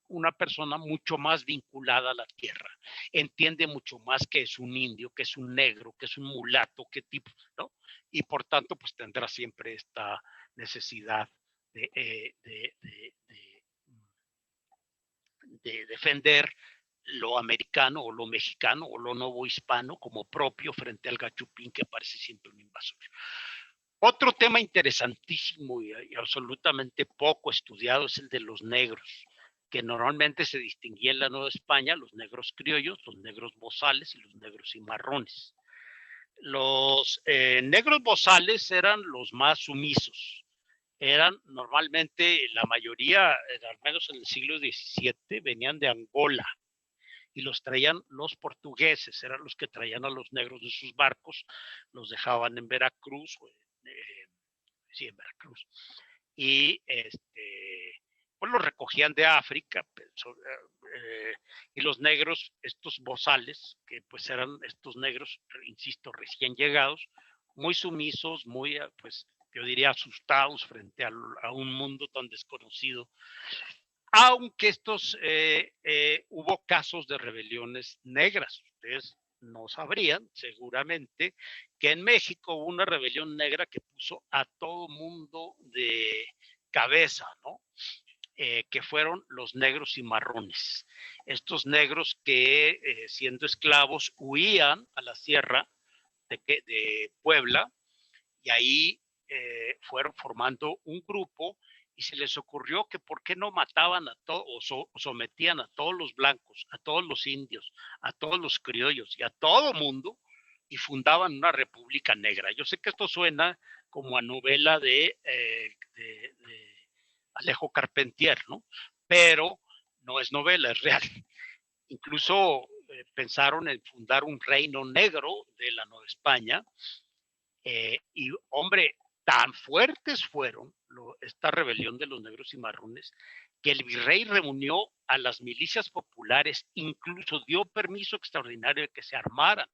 una persona mucho más vinculada a la tierra, entiende mucho más que es un indio, que es un negro, que es un mulato, qué tipo, ¿no? Y por tanto, pues tendrá siempre esta necesidad de, de defender lo americano o lo mexicano o lo novohispano como propio frente al gachupín que parece siempre un invasor. Otro tema interesantísimo y absolutamente poco estudiado es el de los negros, que normalmente se distinguía en la Nueva España los negros criollos, los negros bozales y los negros cimarrones. Los negros bozales eran los más sumisos, eran normalmente la mayoría, al menos en el siglo XVII, venían de Angola y los traían los portugueses, eran los que traían a los negros de sus barcos, los dejaban en Veracruz, sí, en Veracruz, y pues los recogían de África, y los negros, estos bozales, que pues eran estos negros, insisto, recién llegados, muy sumisos, muy, pues yo diría asustados frente a un mundo tan desconocido, aunque hubo casos de rebeliones negras. Ustedes no sabrían, seguramente, que en México hubo una rebelión negra que puso a todo mundo de cabeza, ¿no? Que fueron los negros cimarrones. Estos negros que, siendo esclavos, huían a la sierra de Puebla y ahí fueron formando un grupo y se les ocurrió que por qué no mataban a todos o sometían a todos los blancos, a todos los indios, a todos los criollos y a todo mundo y fundaban una república negra. Yo sé que esto suena como a novela de Alejo Carpentier, ¿no? Pero no es novela, es real. Incluso pensaron en fundar un reino negro de la Nueva España, y hombre, tan fuertes fueron esta rebelión de los negros y marrones que el virrey reunió a las milicias populares, incluso dio permiso extraordinario de que se armaran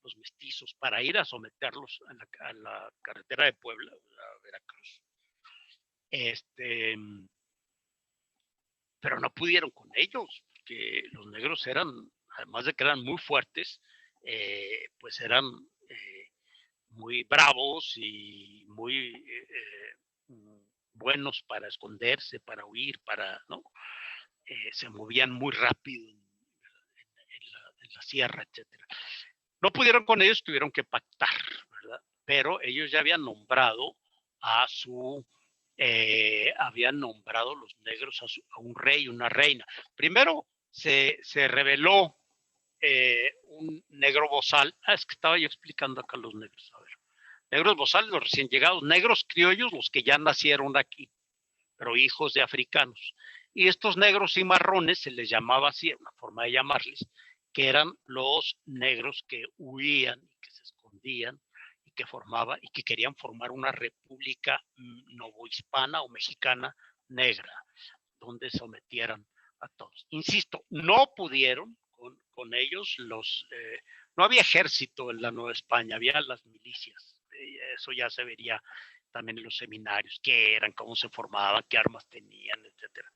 los mestizos para ir a someterlos a la carretera de Puebla, a Veracruz. Pero no pudieron con ellos, porque los negros eran, además de que eran muy fuertes, pues eran muy bravos y muy buenos para esconderse, para huir, ¿no? Se movían muy rápido en la sierra, etcétera. No pudieron con ellos, tuvieron que pactar, ¿verdad? Pero ellos ya habían nombrado habían nombrado los negros a un rey, una reina. Primero se rebeló un negro bozal. Es que estaba yo explicando acá los negros. A ver. Negros bozales, los recién llegados, negros criollos, los que ya nacieron aquí, pero hijos de africanos. Y estos negros y marrones se les llamaba así, una forma de llamarles, que eran los negros que huían y que se escondían y que y que querían formar una república novohispana o mexicana negra, donde sometieran a todos. Insisto, no pudieron con ellos, no había ejército en la Nueva España, había las milicias. Eso ya se vería también en los seminarios, qué eran, cómo se formaban, qué armas tenían, etcétera.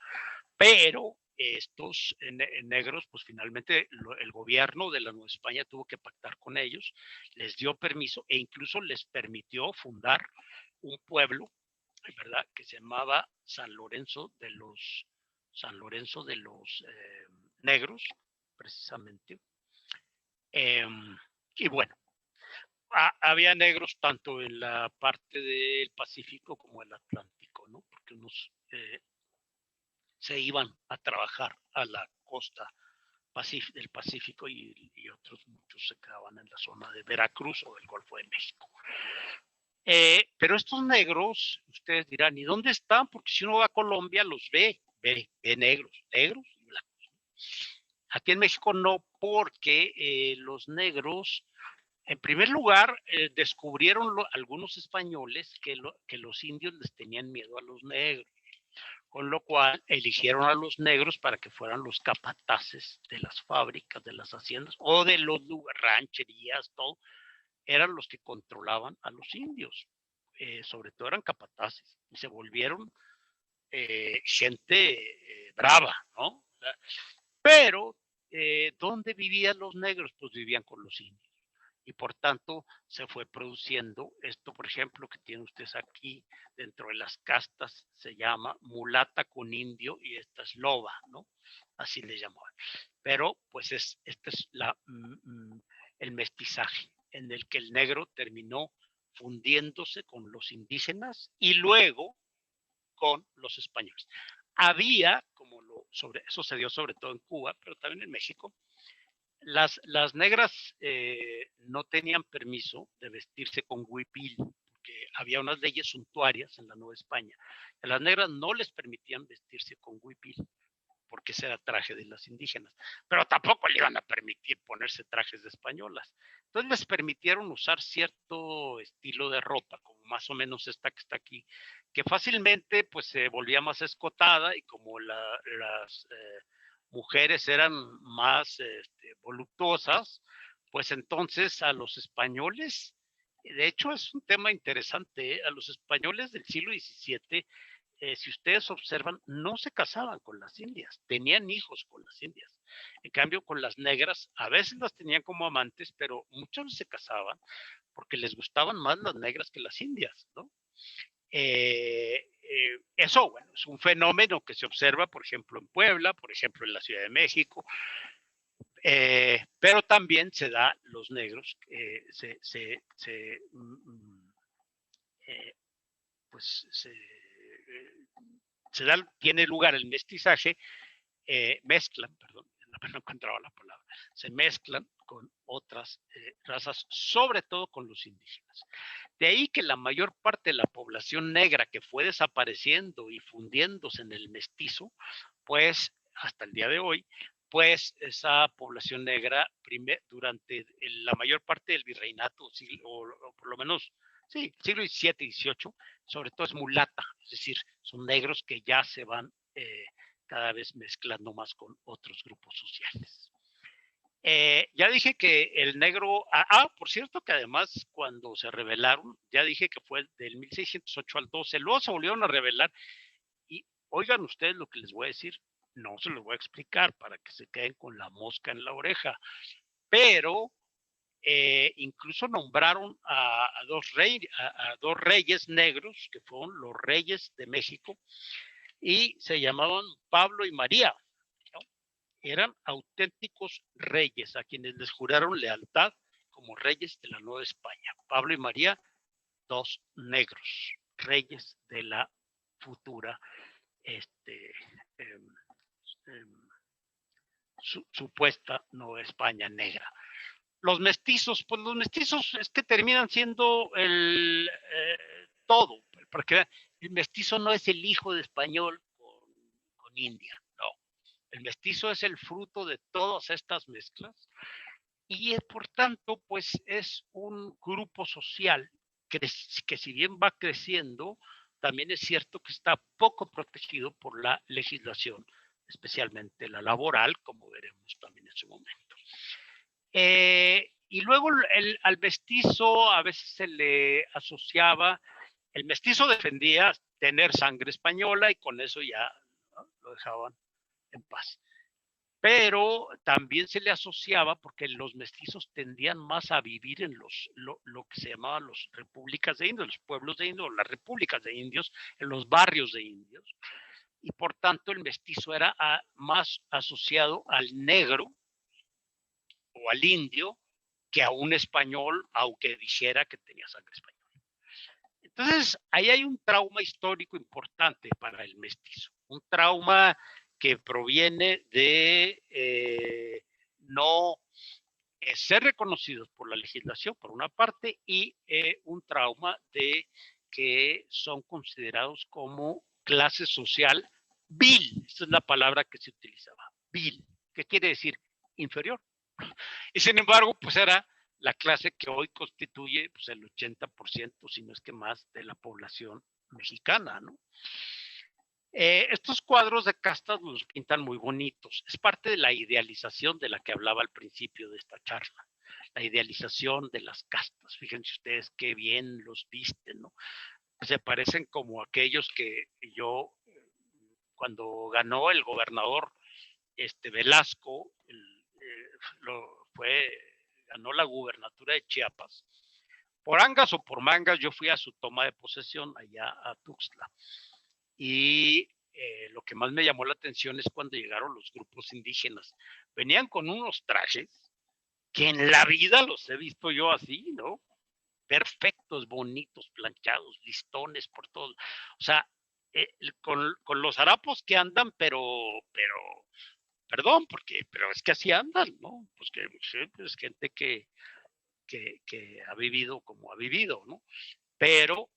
Pero estos negros, pues finalmente el gobierno de la Nueva España tuvo que pactar con ellos, les dio permiso e incluso les permitió fundar un pueblo, ¿verdad?, que se llamaba San Lorenzo de los Negros, precisamente. Y bueno, había negros tanto en la parte del Pacífico como el Atlántico, ¿no? Porque unos se iban a trabajar a la costa del Pacífico y otros muchos se quedaban en la zona de Veracruz o del Golfo de México. Pero estos negros, ustedes dirán, ¿y dónde están? Porque si uno va a Colombia los ve negros y blancos. Aquí en México no, porque los negros, en primer lugar, descubrieron algunos españoles que los indios les tenían miedo a los negros, con lo cual eligieron a los negros para que fueran los capataces de las fábricas, de las haciendas o de los rancherías, todo. Eran los que controlaban a los indios, sobre todo eran capataces, y se volvieron gente brava, ¿no? Pero, ¿dónde vivían los negros? Pues vivían con los indios. Y por tanto se fue produciendo esto, por ejemplo, que tienen ustedes aquí dentro de las castas, se llama mulata con indio y esta es loba, ¿no? Así le llamaban. Pero pues este es el mestizaje en el que el negro terminó fundiéndose con los indígenas y luego con los españoles. Había, eso se dio sobre todo en Cuba, pero también en México, las negras no tenían permiso de vestirse con huipil, porque había unas leyes suntuarias en la Nueva España. A las negras no les permitían vestirse con huipil, porque ese era traje de las indígenas, pero tampoco le iban a permitir ponerse trajes de españolas. Entonces les permitieron usar cierto estilo de ropa, como más o menos esta que está aquí, que fácilmente pues se volvía más escotada y como las mujeres eran más voluptuosas, pues entonces a los españoles, de hecho es un tema interesante, a los españoles del siglo XVII, si ustedes observan, no se casaban con las indias, tenían hijos con las indias. En cambio, con las negras, a veces las tenían como amantes, pero muchos se casaban porque les gustaban más las negras que las indias, ¿no? Eso, bueno, es un fenómeno que se observa, por ejemplo, en Puebla, por ejemplo, en la Ciudad de México, pero también se da los negros, pues tiene lugar el mestizaje, mezclan, perdón, no encontraba la palabra, se mezclan con otras razas, sobre todo con los indígenas. De ahí que la mayor parte de la población negra que fue desapareciendo y fundiéndose en el mestizo, pues hasta el día de hoy, pues esa población negra durante la mayor parte del virreinato, o por lo menos, sí, siglo XVII y XVIII, sobre todo es mulata, es decir, son negros que ya se van cada vez mezclando más con otros grupos sociales. Ya dije que el negro, por cierto que además cuando se rebelaron, ya dije que fue del 1608 al 12, luego se volvieron a rebelar y oigan ustedes lo que les voy a decir, no se los voy a explicar para que se queden con la mosca en la oreja, pero incluso nombraron a dos reyes negros, que fueron los reyes de México, y se llamaban Pablo y María, ¿no? Eran auténticos reyes a quienes les juraron lealtad como reyes de la Nueva España. Pablo y María, dos negros, reyes de la futura eh, supuesta Nueva España negra. Los mestizos, pues los mestizos es que terminan siendo todo, porque el mestizo no es el hijo de español con India, no. El mestizo es el fruto de todas estas mezclas y por tanto, pues es un grupo social que si bien va creciendo, también es cierto que está poco protegido por la legislación, especialmente la laboral, como veremos también en su momento. Y luego al mestizo a veces se le asociaba, el mestizo defendía tener sangre española y con eso ya, ¿no?, lo dejaban en paz. Pero también se le asociaba porque los mestizos tendían más a vivir en lo que se llamaban las repúblicas de indios, los pueblos de indios, las repúblicas de indios, en los barrios de indios. Y por tanto el mestizo era más asociado al negro o al indio que a un español, aunque dijera que tenía sangre española. Entonces, ahí hay un trauma histórico importante para el mestizo, un trauma que proviene de no ser reconocidos por la legislación, por una parte, y un trauma de que son considerados como clase social vil, esa es la palabra que se utilizaba, vil, ¿qué quiere decir? Inferior. Y sin embargo, pues era la clase que hoy constituye pues, el 80%, si no es que más, de la población mexicana, ¿no? Estos cuadros de castas los pintan muy bonitos. Es parte de la idealización de la que hablaba al principio de esta charla. La idealización de las castas. Fíjense ustedes qué bien los visten, ¿no? Se parecen como aquellos que yo cuando ganó el gobernador Velasco, ganó la gubernatura de Chiapas. Por angas o por mangas, yo fui a su toma de posesión allá a Tuxtla. Y lo que más me llamó la atención es cuando llegaron los grupos indígenas. Venían con unos trajes que en la vida los he visto yo así, ¿no? Perfectos, bonitos, planchados, listones por todo. O sea, con los harapos que andan, perdón, pero es que así andan, ¿no? Pues que es gente que ha vivido como ha vivido, ¿no? Pero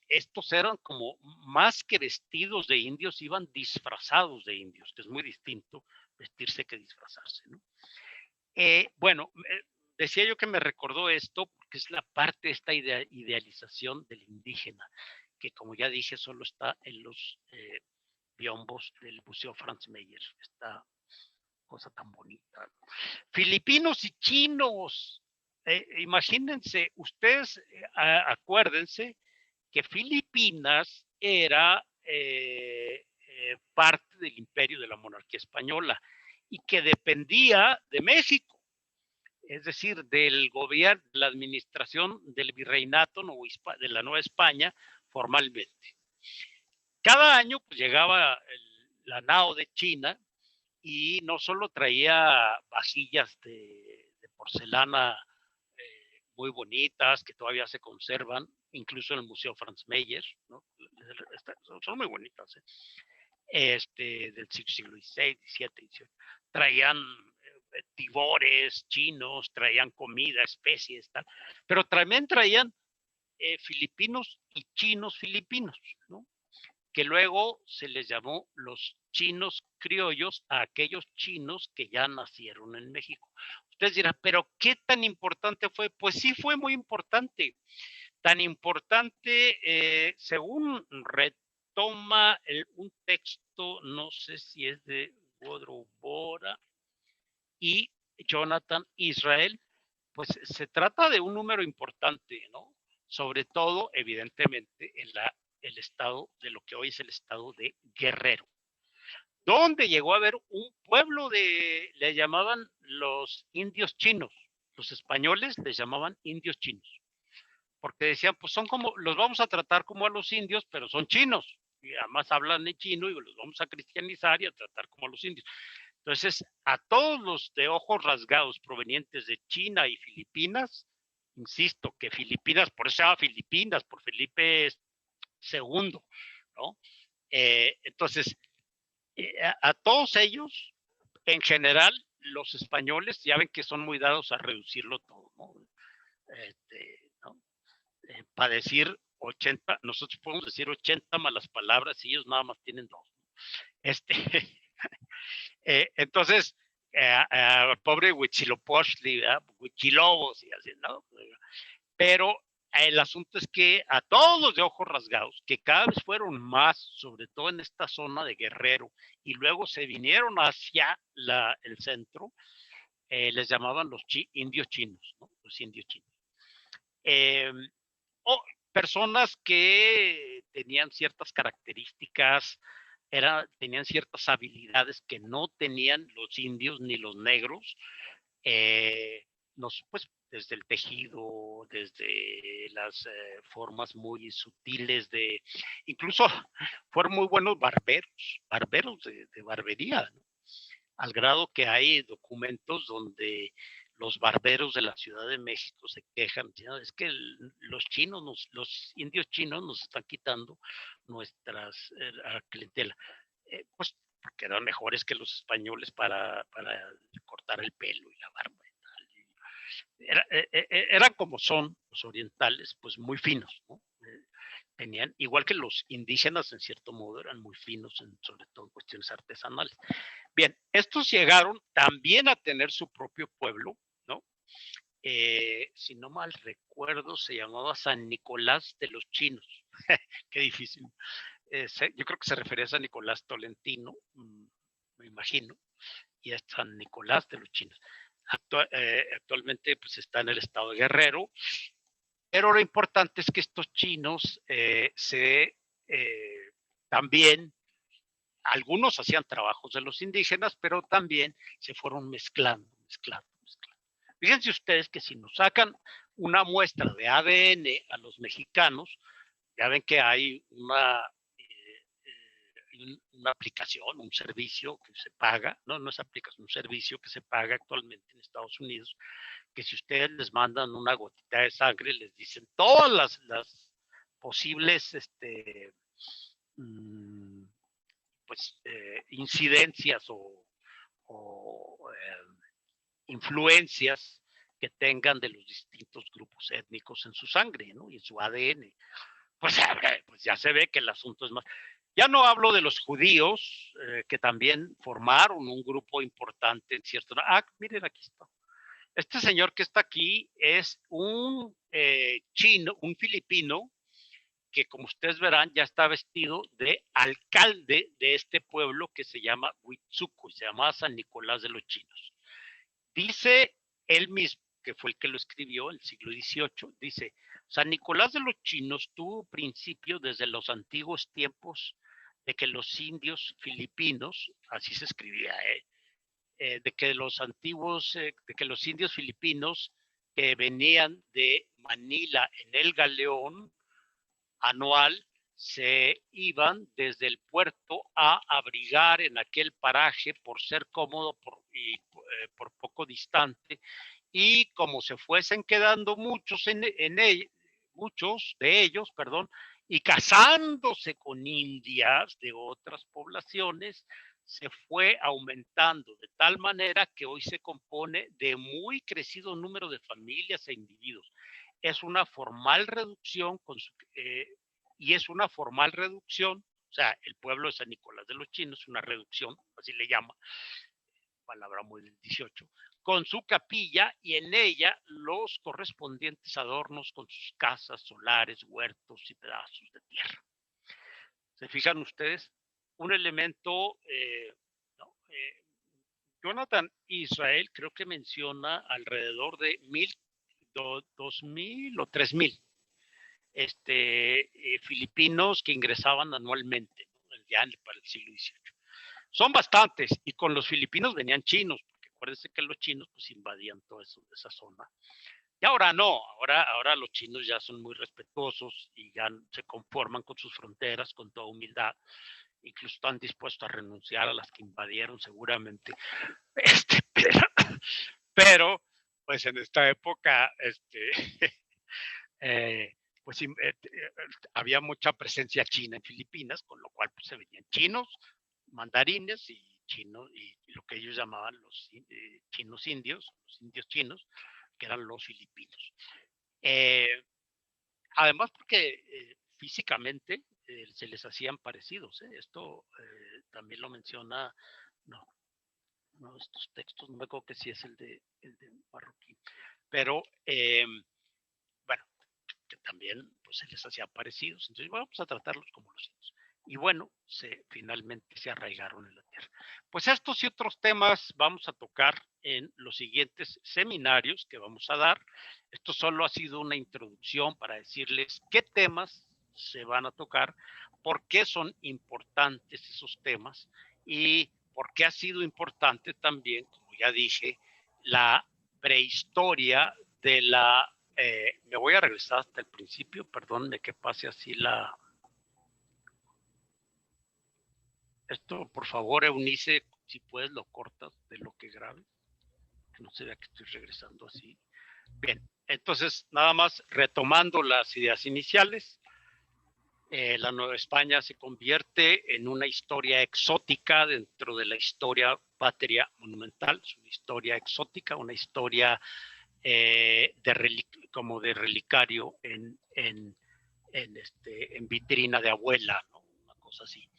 estos eran como más que vestidos de indios, iban disfrazados de indios, que es muy distinto vestirse que disfrazarse, ¿no? Bueno, decía yo que me recordó esto porque es la parte de esta idealización del indígena, que como ya dije, solo está en los biombos del Museo Franz Mayer, esta cosa tan bonita. Filipinos y chinos, imagínense, ustedes acuérdense que Filipinas era parte del imperio de la monarquía española y que dependía de México, es decir, del gobierno, de la administración del virreinato de la Nueva España formalmente. Cada año pues, llegaba la nao de China y no solo traía vajillas de porcelana muy bonitas que todavía se conservan, incluso en el Museo Franz Mayer, ¿no? Son muy bonitas, del siglo XVI, XVII, XVIII. Traían tibores chinos, traían comida, especies, tal, pero también traían filipinos y chinos filipinos, ¿no? Que luego se les llamó los chinos criollos a aquellos chinos que ya nacieron en México. Ustedes dirán, pero ¿qué tan importante fue? Pues sí fue muy importante. Tan importante, según retoma un texto, no sé si es de Woodrow Bora y Jonathan Israel, pues se trata de un número importante, ¿no? Sobre todo, evidentemente, en el estado de lo que hoy es el estado de Guerrero, donde llegó a haber un pueblo le llamaban los indios chinos, los españoles les llamaban indios chinos, porque decían, pues son como, los vamos a tratar como a los indios, pero son chinos, y además hablan en chino y los vamos a cristianizar y a tratar como a los indios. Entonces, a todos los de ojos rasgados provenientes de China y Filipinas, insisto, que Filipinas, por eso se llama Filipinas, por Felipe II, ¿no? Entonces, a todos ellos, en general, los españoles, ya ven que son muy dados a reducirlo todo, ¿no? ¿No? Para decir 80, nosotros podemos decir 80 malas palabras y ellos nada más tienen 2. Entonces, pobre Huitzilopochtli, Huichilobos y así, ¿no? Pero el asunto es que a todos los de ojos rasgados, que cada vez fueron más, sobre todo en esta zona de Guerrero, y luego se vinieron hacia el centro, les llamaban los indios chinos, ¿no? Los indios chinos. O personas que tenían ciertas características, tenían ciertas habilidades que no tenían los indios ni los negros, pues desde el tejido, desde las formas muy sutiles incluso fueron muy buenos barberos de barbería, ¿no? Al grado que hay documentos donde los barberos de la Ciudad de México se quejan, ¿no? Es que los indios chinos nos están quitando nuestras clientela. Pues porque eran mejores que los españoles para cortar el pelo y la barba. Eran como son los orientales, pues muy finos, ¿no? Tenían, igual que los indígenas en cierto modo, eran muy finos, sobre todo en cuestiones artesanales. Bien, estos llegaron también a tener su propio pueblo, ¿no? Si no mal recuerdo, se llamaba San Nicolás de los Chinos. Qué difícil. Yo creo que se refería a San Nicolás Tolentino, me imagino, y es San Nicolás de los Chinos. Actualmente pues, está en el estado de Guerrero, pero lo importante es que estos chinos también algunos hacían trabajos de los indígenas, pero también se fueron mezclando. Fíjense ustedes que si nos sacan una muestra de ADN a los mexicanos, ya ven que hay una aplicación, un servicio que se paga, no es aplicación, un servicio que se paga actualmente en Estados Unidos, que si ustedes les mandan una gotita de sangre, les dicen todas las posibles pues, incidencias o influencias que tengan de los distintos grupos étnicos en su sangre, ¿no? Y en su ADN. Pues ya se ve que el asunto es más. Ya no hablo de los judíos, que también formaron un grupo importante en cierto. Miren, aquí está. Este señor que está aquí es un chino, un filipino, que como ustedes verán ya está vestido de alcalde de este pueblo que se llama Huitzuco, se llama San Nicolás de los Chinos. Dice él mismo, que fue el que lo escribió en el siglo XVIII, dice, San Nicolás de los Chinos tuvo principio desde los antiguos tiempos de que los indios filipinos, así se escribía, de que los indios filipinos que venían de Manila en el galeón anual se iban desde el puerto a abrigar en aquel paraje por ser cómodo y por poco distante, y como se fuesen quedando muchos muchos de ellos, y casándose con indias de otras poblaciones, se fue aumentando de tal manera que hoy se compone de muy crecido número de familias e individuos. Es una formal reducción y es una formal reducción, o sea, el pueblo de San Nicolás de los Chinos, una reducción, así le llama, palabra muy del 18, con su capilla y en ella los correspondientes adornos con sus casas, solares, huertos y pedazos de tierra. ¿Se fijan ustedes? Un elemento, ¿no? Jonathan Israel creo que menciona alrededor de 2,000 o 3,000 filipinos que ingresaban anualmente, ¿no? Ya para el siglo XVIII. Son bastantes, y con los filipinos venían chinos, porque acuérdense que los chinos pues invadían toda esa zona. Y ahora no, ahora los chinos ya son muy respetuosos y ya se conforman con sus fronteras con toda humildad, incluso están dispuestos a renunciar a las que invadieron seguramente. Pero pues en esta época, pues había mucha presencia china en Filipinas, con lo cual pues, se venían chinos, mandarines y chinos, y lo que ellos llamaban los chinos indios, los indios chinos, que eran los filipinos. Además porque físicamente se les hacían parecidos. Esto también lo menciona, no, estos textos, no me acuerdo que si es el de Marroquín, pero bueno, que también pues, se les hacía parecidos. Entonces, bueno, vamos a tratarlos como los indios. Y bueno, finalmente se arraigaron en la tierra. Pues estos y otros temas vamos a tocar en los siguientes seminarios que vamos a dar. Esto solo ha sido una introducción para decirles qué temas se van a tocar, por qué son importantes esos temas y por qué ha sido importante también, como ya dije, la prehistoria de la me voy a regresar hasta el principio, perdón de que pase así esto, por favor, Eunice, si puedes lo cortas de lo que grabe, que no se vea que estoy regresando así. Bien, entonces nada más retomando las ideas iniciales, la Nueva España se convierte en una historia exótica dentro de la historia patria monumental, es una historia exótica, una historia como de relicario en vitrina de abuela, ¿no? Una cosa así.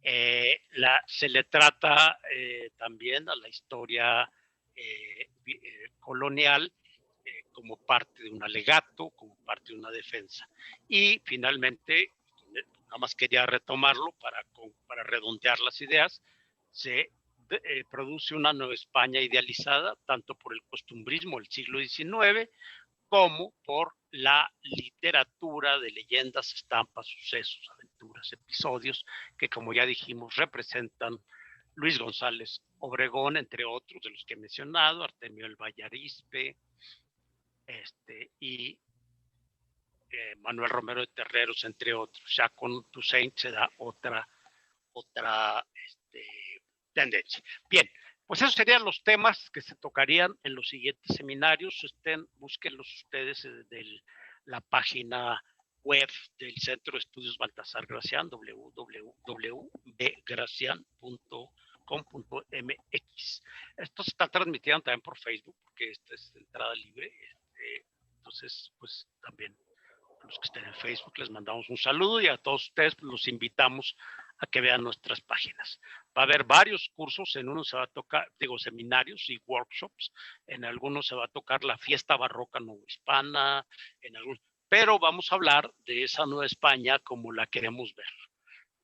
Se le trata también a la historia colonial como parte de un alegato, como parte de una defensa. Y finalmente, nada más quería retomarlo para redondear las ideas, se produce una Nueva España idealizada tanto por el costumbrismo del siglo XIX como por la literatura de leyendas, estampas, sucesos, aventuras aventuras, episodios que, como ya dijimos, representan Luis González Obregón, entre otros de los que he mencionado, Artemio El Valle Arizpe, y Manuel Romero de Terreros, entre otros. Ya con Toussaint se da otra tendencia. Bien, pues esos serían los temas que se tocarían en los siguientes seminarios. Búsquenlos ustedes de la página web del Centro de Estudios Baltasar Gracián, www.bgracian.com.mx. Esto se está transmitiendo también por Facebook, porque esta es entrada libre. Entonces, pues también a los que estén en Facebook les mandamos un saludo, y a todos ustedes pues, los invitamos a que vean nuestras páginas. Va a haber varios cursos, en uno se va a tocar, seminarios y workshops, en algunos se va a tocar la fiesta barroca novohispana, pero vamos a hablar de esa Nueva España como la queremos ver.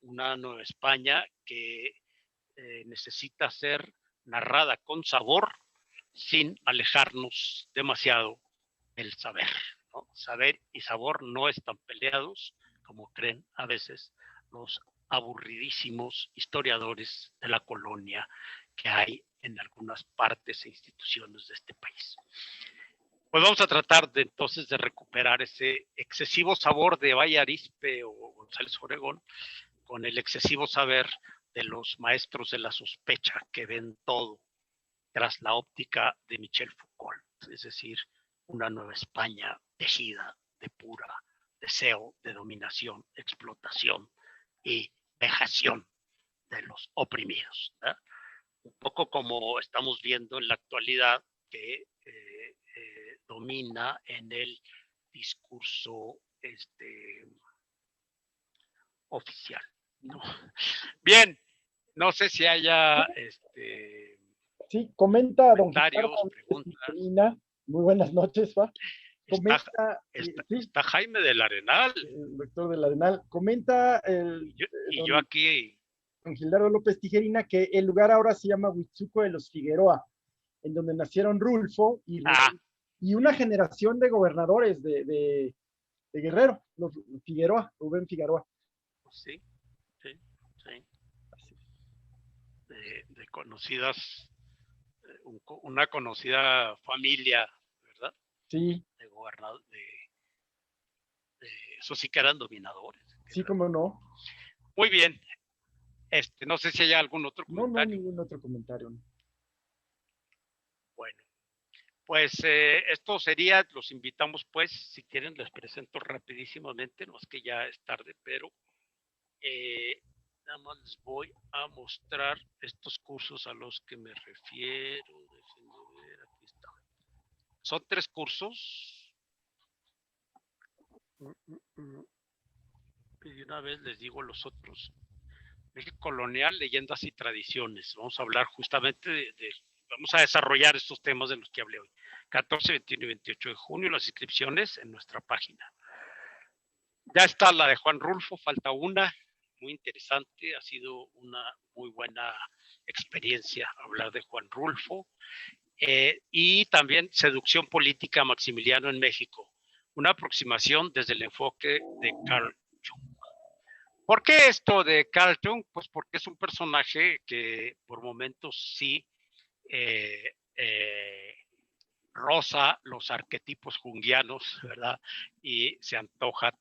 Una Nueva España que necesita ser narrada con sabor, sin alejarnos demasiado del saber, ¿no? Saber y sabor no están peleados, como creen a veces los aburridísimos historiadores de la colonia que hay en algunas partes e instituciones de este país. Pues vamos a tratar entonces de recuperar ese excesivo sabor de Valle Arizpe o González Obregón con el excesivo saber de los maestros de la sospecha que ven todo tras la óptica de Michel Foucault, es decir, una Nueva España tejida de pura deseo de dominación, explotación y vejación de los oprimidos, ¿verdad? Un poco como estamos viendo en la actualidad que domina en el discurso oficial, ¿no? Bien, no sé si haya sí, comenta don comentarios, preguntas. Muy buenas noches, Fa. Comenta, está Jaime del Arenal. El doctor del Arenal. Comenta yo aquí. Don Gildardo López Tijerina que el lugar ahora se llama Huitzuco de los Figueroa, en donde nacieron Rulfo y una generación de gobernadores de Guerrero, los Figueroa, Rubén Figueroa. Sí. De conocidas, una conocida familia, ¿verdad? Sí. De gobernador, eso sí que eran dominadores. Sí, cómo no. Muy bien. No sé si hay algún otro comentario. No hay ningún otro comentario. Bueno, pues esto sería, los invitamos pues, si quieren les presento rapidísimamente, no es que ya es tarde, pero nada más les voy a mostrar estos cursos a los que me refiero. Déjenme ver, aquí está. Son 3 cursos. Y de una vez les digo los otros. México colonial, leyendas y tradiciones. Vamos a hablar justamente vamos a desarrollar estos temas de los que hablé hoy. 14, 21 y 28 de junio, las inscripciones en nuestra página. Ya está la de Juan Rulfo, falta una, muy interesante, ha sido una muy buena experiencia hablar de Juan Rulfo. Y también Seducción Política Maximiliano en México, una aproximación desde el enfoque de Carl Jung. ¿Por qué esto de Carl Jung? Pues porque es un personaje que por momentos sí roza los arquetipos junguianos, ¿verdad? Y se antoja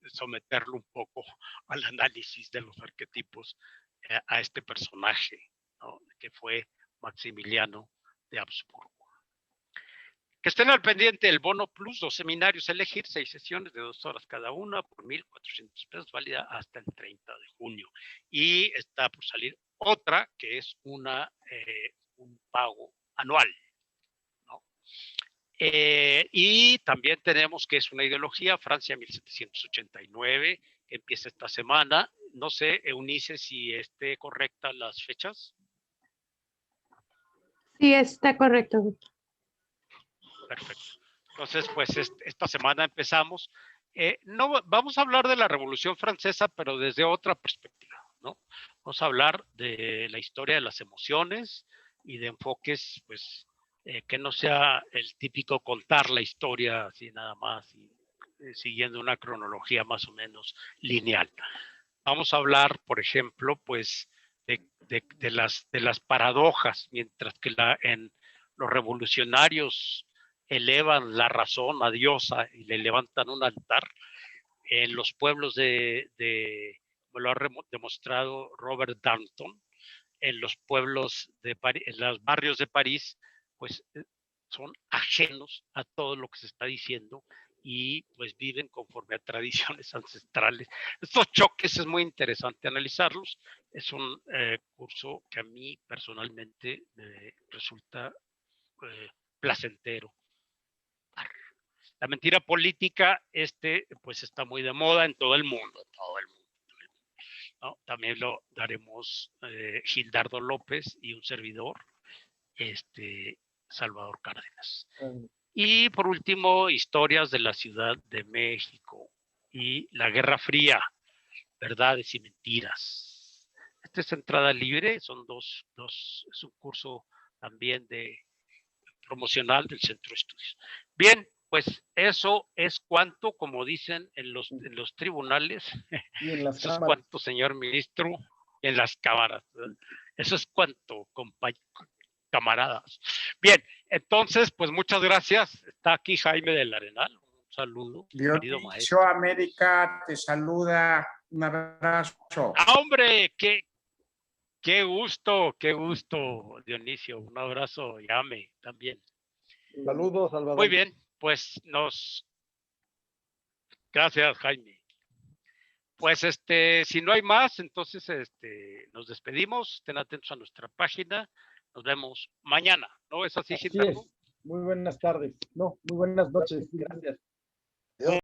someterlo un poco al análisis de los arquetipos a este personaje, ¿no? Que fue Maximiliano de Habsburgo. Que estén al pendiente del bono plus, 2 seminarios, elegir 6 sesiones de 2 horas cada una por 1,400 pesos, válida hasta el 30 de junio. Y está por salir otra que es un pago anual, ¿no? Y también tenemos que es una ideología, Francia 1789, que empieza esta semana. No sé, Eunice, si esté correcta las fechas. Sí, está correcto. Perfecto. Entonces, pues esta semana empezamos. No vamos a hablar de la Revolución Francesa, pero desde otra perspectiva, ¿no? Vamos a hablar de la historia de las emociones y de enfoques, pues, que no sea el típico contar la historia así nada más y siguiendo una cronología más o menos lineal. Vamos a hablar, por ejemplo, pues de las paradojas, mientras que en los revolucionarios elevan la razón a diosa y le levantan un altar, en los pueblos como lo ha demostrado Robert Danton, en los pueblos en los barrios de París, pues son ajenos a todo lo que se está diciendo y pues viven conforme a tradiciones ancestrales. Estos choques es muy interesante analizarlos. Es un curso que a mí personalmente me resulta placentero. La mentira política, pues está muy de moda en todo el mundo, ¿no? También lo daremos Gildardo López y un servidor, Salvador Cárdenas. Y por último, historias de la Ciudad de México y la Guerra Fría, verdades y mentiras. Esta es entrada libre, son es un curso también promocional del Centro de Estudios. Bien, pues eso es cuanto, como dicen en los tribunales, y en las eso es cámaras. cuanto, señor ministro, en las cámaras. Eso es cuanto, camaradas. Bien, entonces, pues muchas gracias. Está aquí Jaime del Arenal. Un saludo, querido maestro. Dionisio América te saluda. Un abrazo. ¡Ah, hombre! ¡Qué gusto! ¡Qué gusto, Dionisio! Un abrazo, Yame, también. Saludos, Salvador. Muy bien, pues gracias, Jaime. Pues si no hay más, entonces nos despedimos. Estén atentos a nuestra página. Nos vemos mañana. ¿No es así, Así Gilberto? es. Muy buenas tardes. No, muy buenas noches. Gracias.